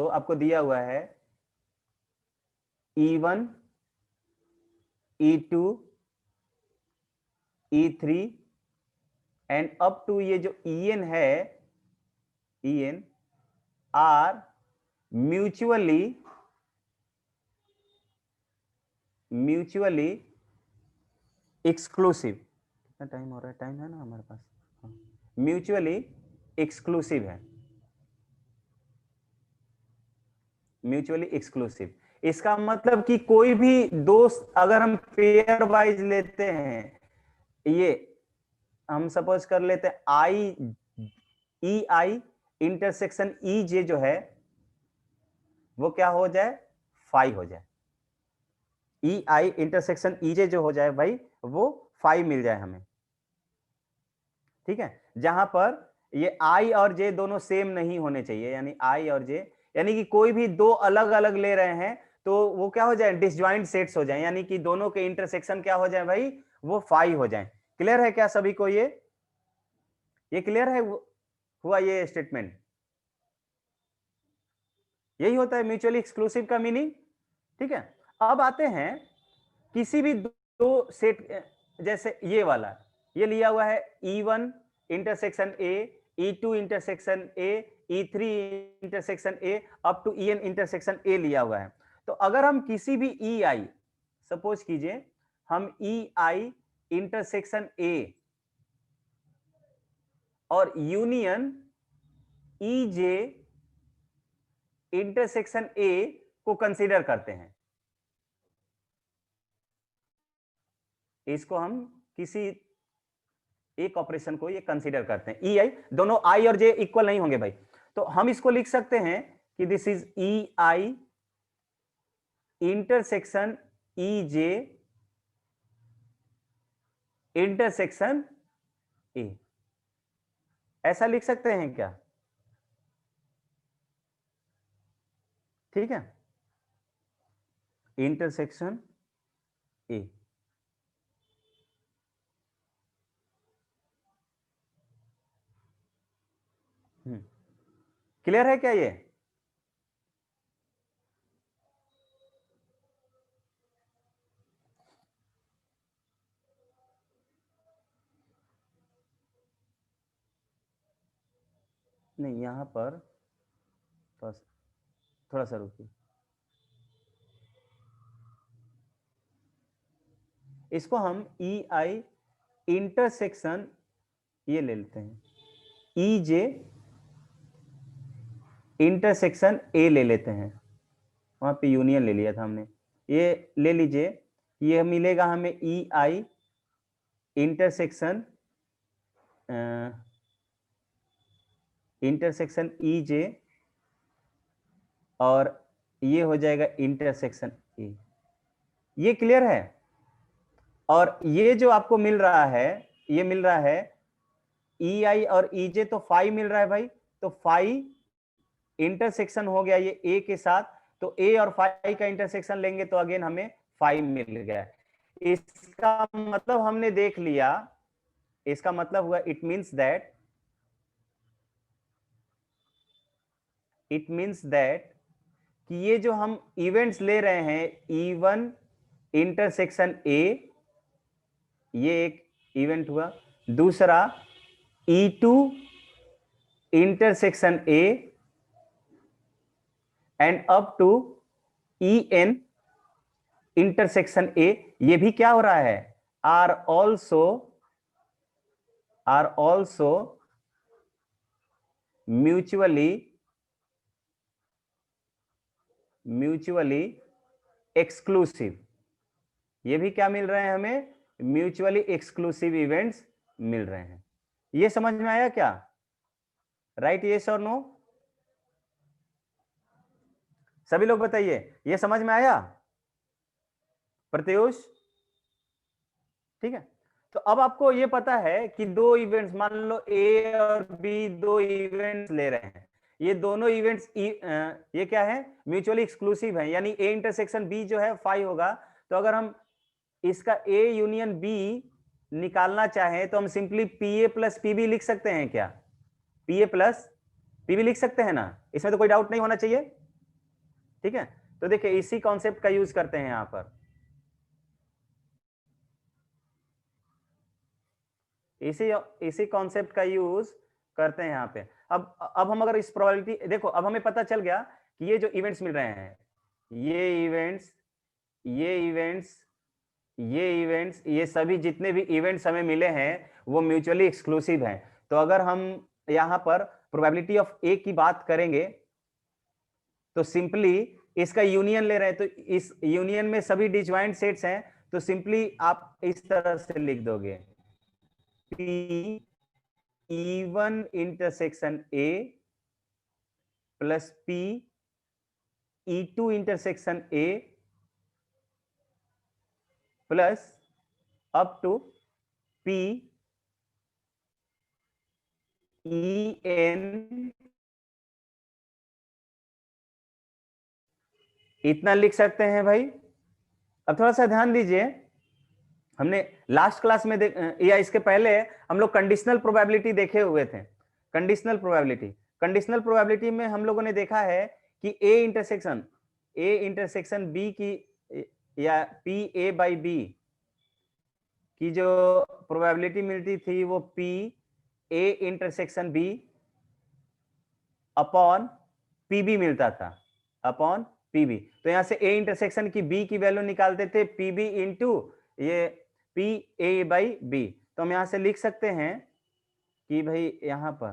आपको दिया हुआ है E1 E2 E3 and up to ये जो En है, En आर म्यूचुअली एक्सक्लूसिव। कितना टाइम हो रहा है? टाइम है ना हमारे पास? म्यूचुअली एक्सक्लूसिव है, म्यूचुअली एक्सक्लूसिव। इसका मतलब कि कोई भी दोस्त अगर हम पेयर वाइज लेते हैं, ये हम सपोज कर लेते हैं आई इंटरसेक्शन ई जे जो है वो क्या हो जाए? फाई हो जाए। आई इंटरसेक्शन ई जे जो हो जाए भाई वो फाई मिल जाए हमें। ठीक है, जहां पर ये आई और जे दोनों सेम नहीं होने चाहिए, यानी आई और जे, यानी कि कोई भी दो अलग अलग ले रहे हैं तो वो क्या हो जाए? डिसजॉइंट सेट्स हो जाए, यानी कि दोनों के इंटरसेक्शन क्या हो जाए भाई? वो फाई हो जाए। क्लियर है क्या सभी को? ये क्लियर है हुआ ये स्टेटमेंट? यही होता है म्यूचुअली एक्सक्लूसिव का मीनिंग। ठीक है, अब आते हैं किसी भी दो सेट, जैसे ये वाला, ये लिया हुआ है E1 intersection A, E2 intersection A, E3 intersection A up to En intersection A लिया हुआ है। तो अगर हम किसी भी EI, सपोज कीजिए हम EI इंटरसेक्शन ए और यूनियन EJ इंटरसेक्शन ए को कंसीडर करते हैं, इसको हम किसी एक ऑपरेशन को ये कंसीडर करते हैं। EI, दोनों I और J इक्वल नहीं होंगे भाई, तो हम इसको लिख सकते हैं कि this is EI intersection EJ intersection A, ऐसा लिख सकते हैं क्या? ठीक है, इंटरसेक्शन ए। क्लियर है क्या ये? नहीं, यहां पर थोड़ा सा रुकिए, इसको हम ई आई इंटरसेक्शन ये ले लेते हैं, ई जे इंटरसेक्शन ए ले लेते हैं, वहां पे यूनियन ले लिया था हमने, ये ले लीजिए, ये मिलेगा हमें ई आई इंटरसेक्शन ई जे, और ये हो जाएगा इंटरसेक्शन ए। ये क्लियर है? और ये जो आपको मिल रहा है, ये मिल रहा है ई आई और ई जे, तो फाई मिल रहा है भाई, तो फाई इंटरसेक्शन हो गया ये ए के साथ, तो ए और फाई का इंटरसेक्शन लेंगे तो अगेन हमें फाई मिल गया। इसका मतलब हमने देख लिया, इसका मतलब हुआ इट मींस दैट कि ये जो हम इवेंट्स ले रहे हैं, E1 इंटरसेक्शन ए, ये एक इवेंट हुआ, दूसरा E2 intersection A, and up to EN intersection A, ये भी क्या हो रहा है, आर ऑल्सो म्यूचुअली एक्सक्लूसिव। ये भी क्या मिल रहे हैं हमें, म्यूचुअली एक्सक्लूसिव इवेंट्स मिल रहे हैं। ये समझ में आया क्या? Right, yes or no? सभी लोग बताइए, ये समझ में आया प्रत्युष? ठीक है, तो अब आपको ये पता है कि दो इवेंट्स, मान लो ए और बी दो इवेंट्स ले रहे हैं, ये दोनों इवेंट्स ये क्या है, म्यूचुअली एक्सक्लूसिव है, यानी ए इंटरसेक्शन बी जो है फाई होगा। तो अगर हम इसका ए यूनियन बी निकालना चाहें तो हम simply P A plus P B लिख सकते हैं क्या? पी ए प्लस पीबी लिख सकते हैं ना, इसमें तो कोई डाउट नहीं होना चाहिए। ठीक है, तो देखिए इसी कॉन्सेप्ट का यूज करते हैं यहां पर, इसी कॉन्सेप्ट का यूज करते हैं यहां पे। अब हम अगर इस प्रोबेबिलिटी देखो, अब हमें पता चल गया कि ये जो इवेंट्स मिल रहे हैं, ये इवेंट्स ये इवेंट्स ये इवेंट्स, ये सभी जितने भी इवेंट्स हमें मिले हैं वो म्यूचुअली एक्सक्लूसिव हैं। तो अगर हम यहां पर प्रोबेबिलिटी ऑफ ए की बात करेंगे तो सिंपली इसका यूनियन ले रहे हैं, तो इस यूनियन में सभी डिजॉइंट सेट्स हैं, तो सिंपली आप इस तरह से लिख दोगे, P E1 intersection A plus P E2 intersection A plus up to P EN, इतना लिख सकते हैं भाई। अब थोड़ा सा ध्यान दीजिए, हमने लास्ट क्लास में या इसके पहले हम लोग कंडीशनल प्रोबेबिलिटी देखे हुए थे। कंडीशनल प्रोबेबिलिटी में हम लोगों ने देखा है कि ए इंटरसेक्शन बी की, या पी ए बाई बी की जो प्रोबेबिलिटी मिलती थी वो P A intersection B upon P B मिलता था, अपॉन पीबी। तो यहां से ए इंटरसेक्शन की बी की वैल्यू निकालते थे पीबी इंटू ये पी ए बाई बी। तो हम यहां से लिख सकते हैं कि भाई यहां पर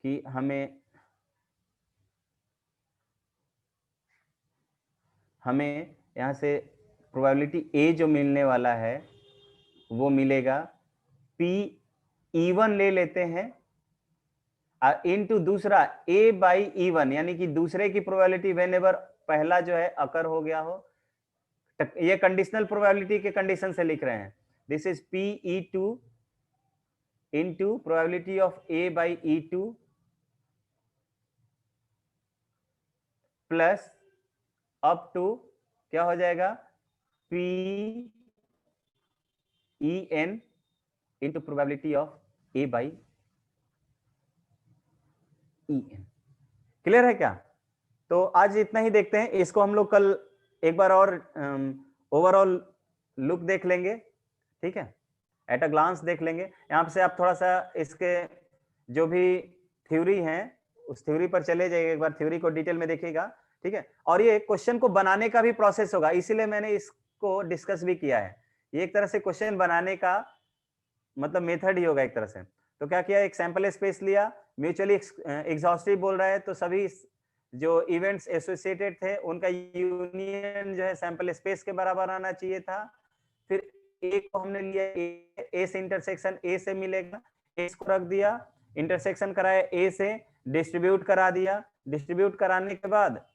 कि हमें यहां से प्रोबेबिलिटी ए जो मिलने वाला है वो मिलेगा पी E1 ले लेते हैं इनटू दूसरा ए बाई E1, यानी कि दूसरे की प्रोबेबिलिटी व्हेनेवर पहला जो है अकर हो गया हो। ये कंडीशनल प्रोबेबिलिटी के कंडीशन से लिख रहे हैं। This is PE2 into probability of A by E2 plus up to क्या हो जाएगा PEN into probability of A by EN। Clear है क्या? तो आज इतना ही देखते हैं, इसको हम लोग कल एक बार और ओवरऑल लुक देख लेंगे, ठीक है, एट अ ग्लांस देख लेंगे। यहाँ से आप थोड़ा सा इसके जो भी थ्योरी है उस थ्योरी पर चले जाइए, एक बार थ्योरी को डिटेल में देखिएगा, ठीक है। और ये क्वेश्चन को बनाने का भी प्रोसेस होगा, इसीलिए मैंने इसको डिस्कस भी किया है। ये एक तरह से क्वेश्चन बनाने का मतलब मेथड ही होगा एक तरह से। तो क्या किया, एक सैंपल स्पेस लिया, म्यूचुअली एग्जॉस्टिव बोल रहा है तो सभी जो इवेंट्स एसोसिएटेड थे उनका यूनियन जो है सैंपल स्पेस के बराबर आना चाहिए था। फिर एक को हमने लिया ए से इंटरसेक्शन ए से मिलेगा, इसको रख दिया, इंटरसेक्शन कराया ए से, डिस्ट्रीब्यूट करा दिया, डिस्ट्रीब्यूट कराने के बाद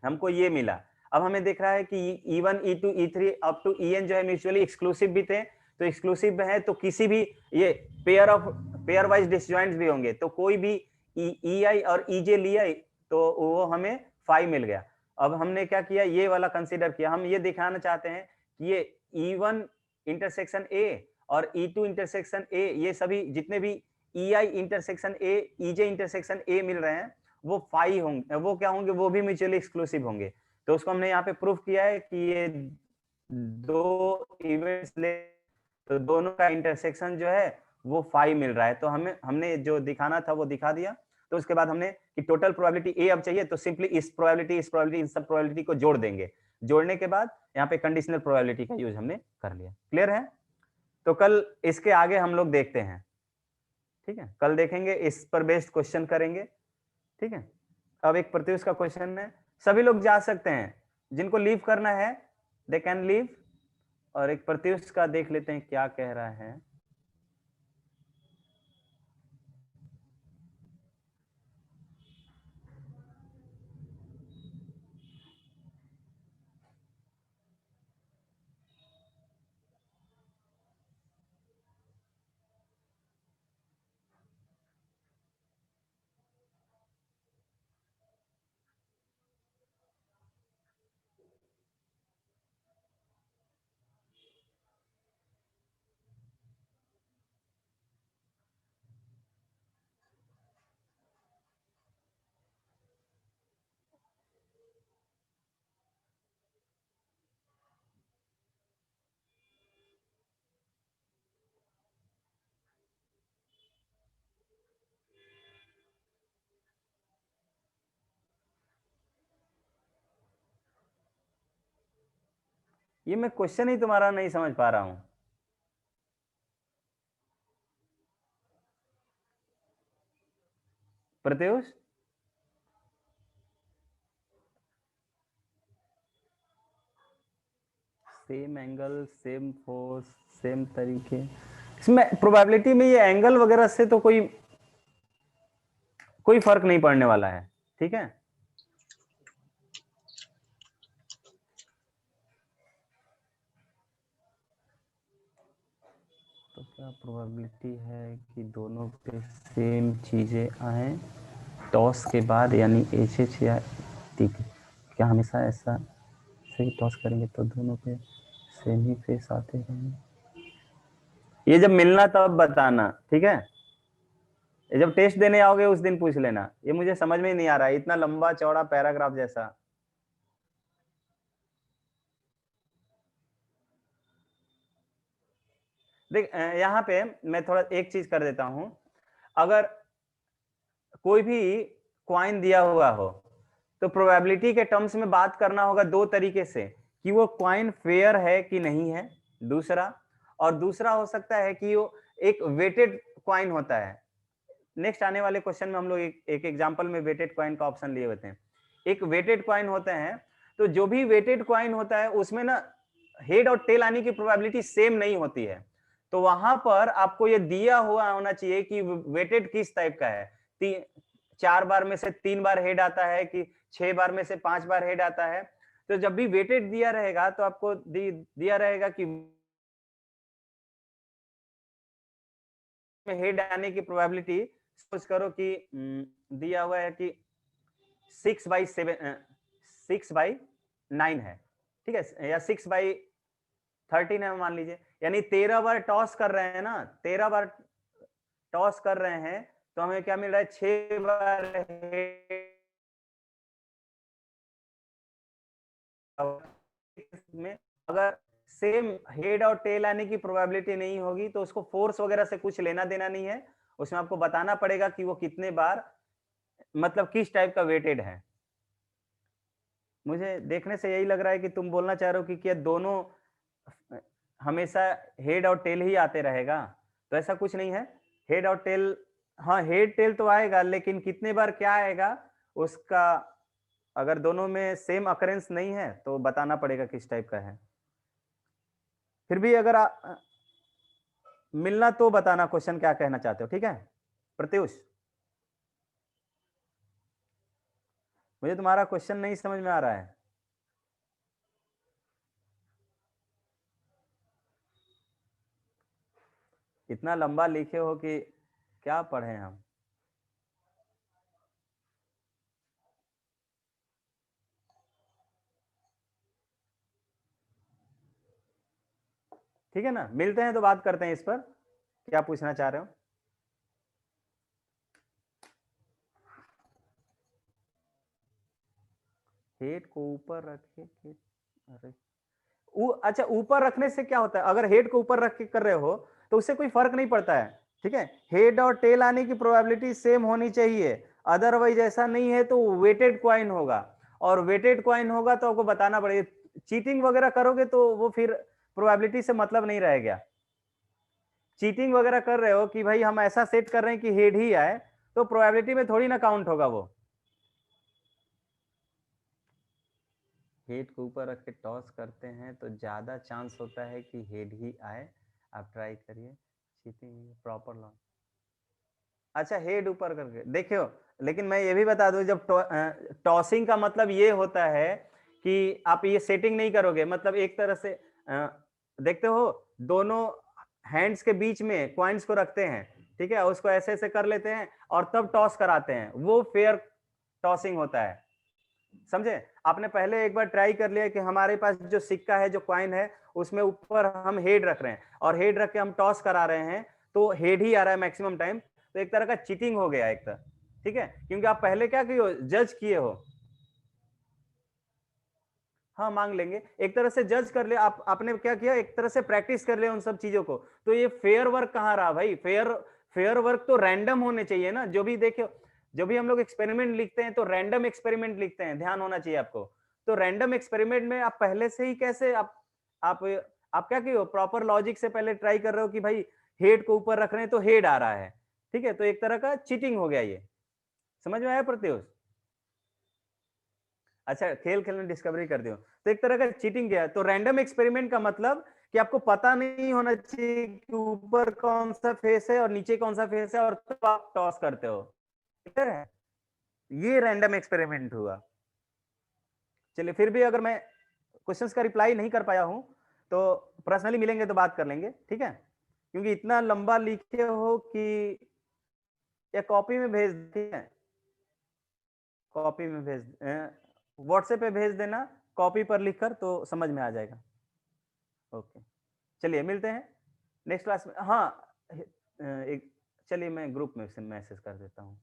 हमको ये मिला। अब हमें देख रहा है कि E1 E2 E3 up to EN जो है म्यूचुअली एक्सक्लूसिव भी थे, तो एक्सक्लूसिव है तो किसी भी ये पेयर वाइज डिसजॉइंट्स भी होंगे, तो कोई भी EI और EJ लिया तो वो हमें 5 मिल गया। अब हमने क्या किया, ये वाला कंसीडर किया। हम ये दिखाना चाहते हैं कि ये E1 इंटरसेक्शन A और E2 इंटरसेक्शन A, ये सभी जितने भी EI intersection A EJ intersection A मिल रहे हैं वो 5 होंगे, वो क्या होंगे, वो भी म्यूचुअली एक्सक्लूसिव होंगे। तो उसको हमने यहाँ पे प्रूफ किया है कि ये दो इवेंट्स ले तो दोनों का इंटरसेक्शन जो है वो 5 मिल रहा है। तो हमने जो दिखाना था वो दिखा दिया। तो उसके बाद हमने कि टोटल प्रोबेबिलिटी ए अब चाहिए, तो सिंपली इस प्रोबेबिलिटी इन सब प्रोबेबिलिटी को जोड़ देंगे। जोड़ने के बाद यहाँ पे कंडीशनल प्रोबेबिलिटी का यूज हमने कर लिया। क्लियर है? तो कल इसके आगे हम लोग देखते हैं, ठीक है, कल देखेंगे, इस पर बेस्ड क्वेश्चन करेंगे, ठीक है। अब एक प्रत्युष का क्वेश्चन है, सभी लोग जा सकते हैं, जिनको लीव करना है दे कैन लीव। और एक प्रत्युष का देख लेते हैं क्या कह रहा है। ये मैं क्वेश्चन ही तुम्हारा नहीं समझ पा रहा हूं। Pratyush, same angle, same force, same तरीके, इसमें प्रोबेबिलिटी में ये एंगल वगैरह से तो कोई फर्क नहीं पड़ने वाला है, ठीक है। तो क्या प्रोबेबिलिटी है कि दोनों पे सेम चीजें आए टॉस के बाद, यानी HH या टी, क्या हमेशा ऐसा सही टॉस करेंगे तो दोनों पे सेम ही फेस आते हैं? ये जब मिलना तब बताना, ठीक है। ये जब टेस्ट देने आओगे उस दिन पूछ लेना, ये मुझे समझ में ही नहीं आ रहा है, इतना लंबा चौड़ा पैराग्राफ जैसा। देख यहाँ पे मैं थोड़ा एक चीज कर देता हूं, अगर कोई भी क्वाइन दिया हुआ हो तो प्रोबेबिलिटी के टर्म्स में बात करना होगा दो तरीके से, कि वो क्वाइन फेयर है कि नहीं है, दूसरा, और दूसरा हो सकता है कि वो एक वेटेड क्वाइन होता है। नेक्स्ट आने वाले क्वेश्चन में हम लोग एक एग्जांपल में वेटेड क्वाइन का ऑप्शन लिए होते हैं। एक वेटेड क्वाइन होते हैं, तो जो भी वेटेड क्वाइन होता है उसमें ना हेड और टेल आने की प्रोबेबिलिटी सेम नहीं होती है। तो वहां पर आपको ये दिया हुआ होना चाहिए कि वेटेड किस टाइप का है, 4 बार में से 3 बार हेड आता है कि 6 बार में से 5 बार हेड आता है। तो जब भी वेटेड दिया रहेगा तो आपको दिया रहेगा कि में हेड आने की प्रोबेबिलिटी सोच करो कि दिया हुआ है कि 6/9 है, ठीक है, या 6/13 है मान लीजिए, यानी 13 बार टॉस कर रहे हैं ना, 13 बार टॉस कर रहे हैं, तो हमें क्या मिल रहा है, 6 बार में अगर सेम हेड और टेल आने की प्रोबेबिलिटी नहीं होगी तो उसको फोर्स वगैरह से कुछ लेना देना नहीं है, उसमें आपको बताना पड़ेगा कि वो कितने बार, मतलब किस टाइप का वेटेड है। मुझे देखने से यही लग रहा है कि तुम बोलना चाह रहे हो कि क्या दोनों हमेशा हेड और टेल ही आते रहेगा, तो ऐसा कुछ नहीं है। हेड और टेल, हाँ हेड टेल तो आएगा, लेकिन कितने बार क्या आएगा उसका, अगर दोनों में सेम अकरेंस नहीं है तो बताना पड़ेगा किस टाइप का है। फिर भी अगर मिलना तो बताना क्वेश्चन क्या कहना चाहते हो, ठीक है प्रत्युष? मुझे तुम्हारा क्वेश्चन नहीं समझ में आ रहा है। इतना लंबा लिखे हो कि क्या पढ़े हम। ठीक है ना, मिलते हैं तो बात करते हैं इस पर, क्या पूछना चाह रहे हो। हेड को ऊपर रखे के, अरे अच्छा ऊपर रखने से क्या होता है, अगर हेड को ऊपर रख के कर रहे हो तो उससे कोई फर्क नहीं पड़ता है, ठीक है। हेड और टेल आने की प्रोबेबिलिटी सेम होनी चाहिए, अदरवाइज ऐसा नहीं है तो वेटेड क्वाइन होगा, और वेटेड क्वाइन होगा तो आपको बताना पड़ेगा। चीटिंग वगैरह करोगे तो वो फिर प्रोबेबिलिटी से मतलब नहीं रहेगा। चीटिंग वगैरह कर रहे हो कि भाई हम ऐसा सेट कर रहे हैं कि हेड ही आए, तो प्रोबेबिलिटी में थोड़ी ना काउंट होगा वो। हेड को ऊपर रख के टॉस करते हैं तो ज्यादा चांस होता है कि हेड ही आए। आप ट्राई करिए, चीटिंग प्रॉपर लॉ। अच्छा हेड ऊपर करके देखियो, लेकिन मैं ये भी बता दूं, जब टॉसिंग का मतलब ये होता है कि आप ये सेटिंग नहीं करोगे, मतलब एक तरह से देखते हो दोनों हैंड्स के बीच में क्वाइंस को रखते हैं, ठीक है, उसको ऐसे ऐसे कर लेते हैं और तब टॉस कराते हैं, वो फेयर टॉसिंग होता है, समझे। आपने पहले एक बार ट्राई कर लिया कि हमारे पास जो सिक्का है, जो क्वाइन है, उसमें ऊपर हम हेड रख रहे हैं और हेड रख के हम टॉस करा रहे हैं, तो हेड ही आ रहा है मैक्सिमम टाइम, तो एक तरह का चीटिंग हो गया एक तरह, ठीक है, क्योंकि आप पहले क्या किए हो, जज किए हो। हाँ मांग लेंगे, एक तरह से जज कर ले आप, आपने क्या किया, एक तरह से प्रैक्टिस कर ले उन सब चीजों को, तो ये फेयर वर्क कहाँ रहा भाई, फेयर फेयर वर्क तो रैंडम होने चाहिए ना, जो भी देखो, जो भी हम लोग एक्सपेरिमेंट लिखते हैं तो रैंडम एक्सपेरिमेंट लिखते हैं, ध्यान होना चाहिए आपको। तो रैंडम एक्सपेरिमेंट में आप पहले से ही कैसे आप आप क्या किए हो, प्रॉपर लॉजिक से पहले ट्राई कर रहे हो कि भाई हेड को ऊपर रख रहे हैं तो हेड आ रहा है, ठीक है, तो एक तरह का चीटिंग हो गया ये, समझ में आया प्रत्युष? अच्छा खेल खेल में डिस्कवरी कर दियो, तो एक तरह का चीटिंग किया, तो रैंडम एक्सपेरिमेंट का मतलब कि आपको पता नहीं होना चाहिए कि ऊपर कौन सा फेस है और नीचे कौन सा फेस है, और तो आप टॉस करते हो, क्लियर है, ये रैंडम एक्सपेरिमेंट हुआ। चलिए फिर भी अगर मैं क्वेश्चंस का रिप्लाई नहीं कर पाया हूं तो पर्सनली मिलेंगे तो बात कर लेंगे, ठीक है, क्योंकि इतना लंबा लिखे हो कि, या कॉपी में भेज दिए, कॉपी में भेज, व्हाट्सएप पे भेज देना, कॉपी पर लिखकर, तो समझ में आ जाएगा। ओके चलिए मिलते हैं नेक्स्ट क्लास में। हाँ एक, चलिए मैं ग्रुप में से मैसेज कर देता हूँ।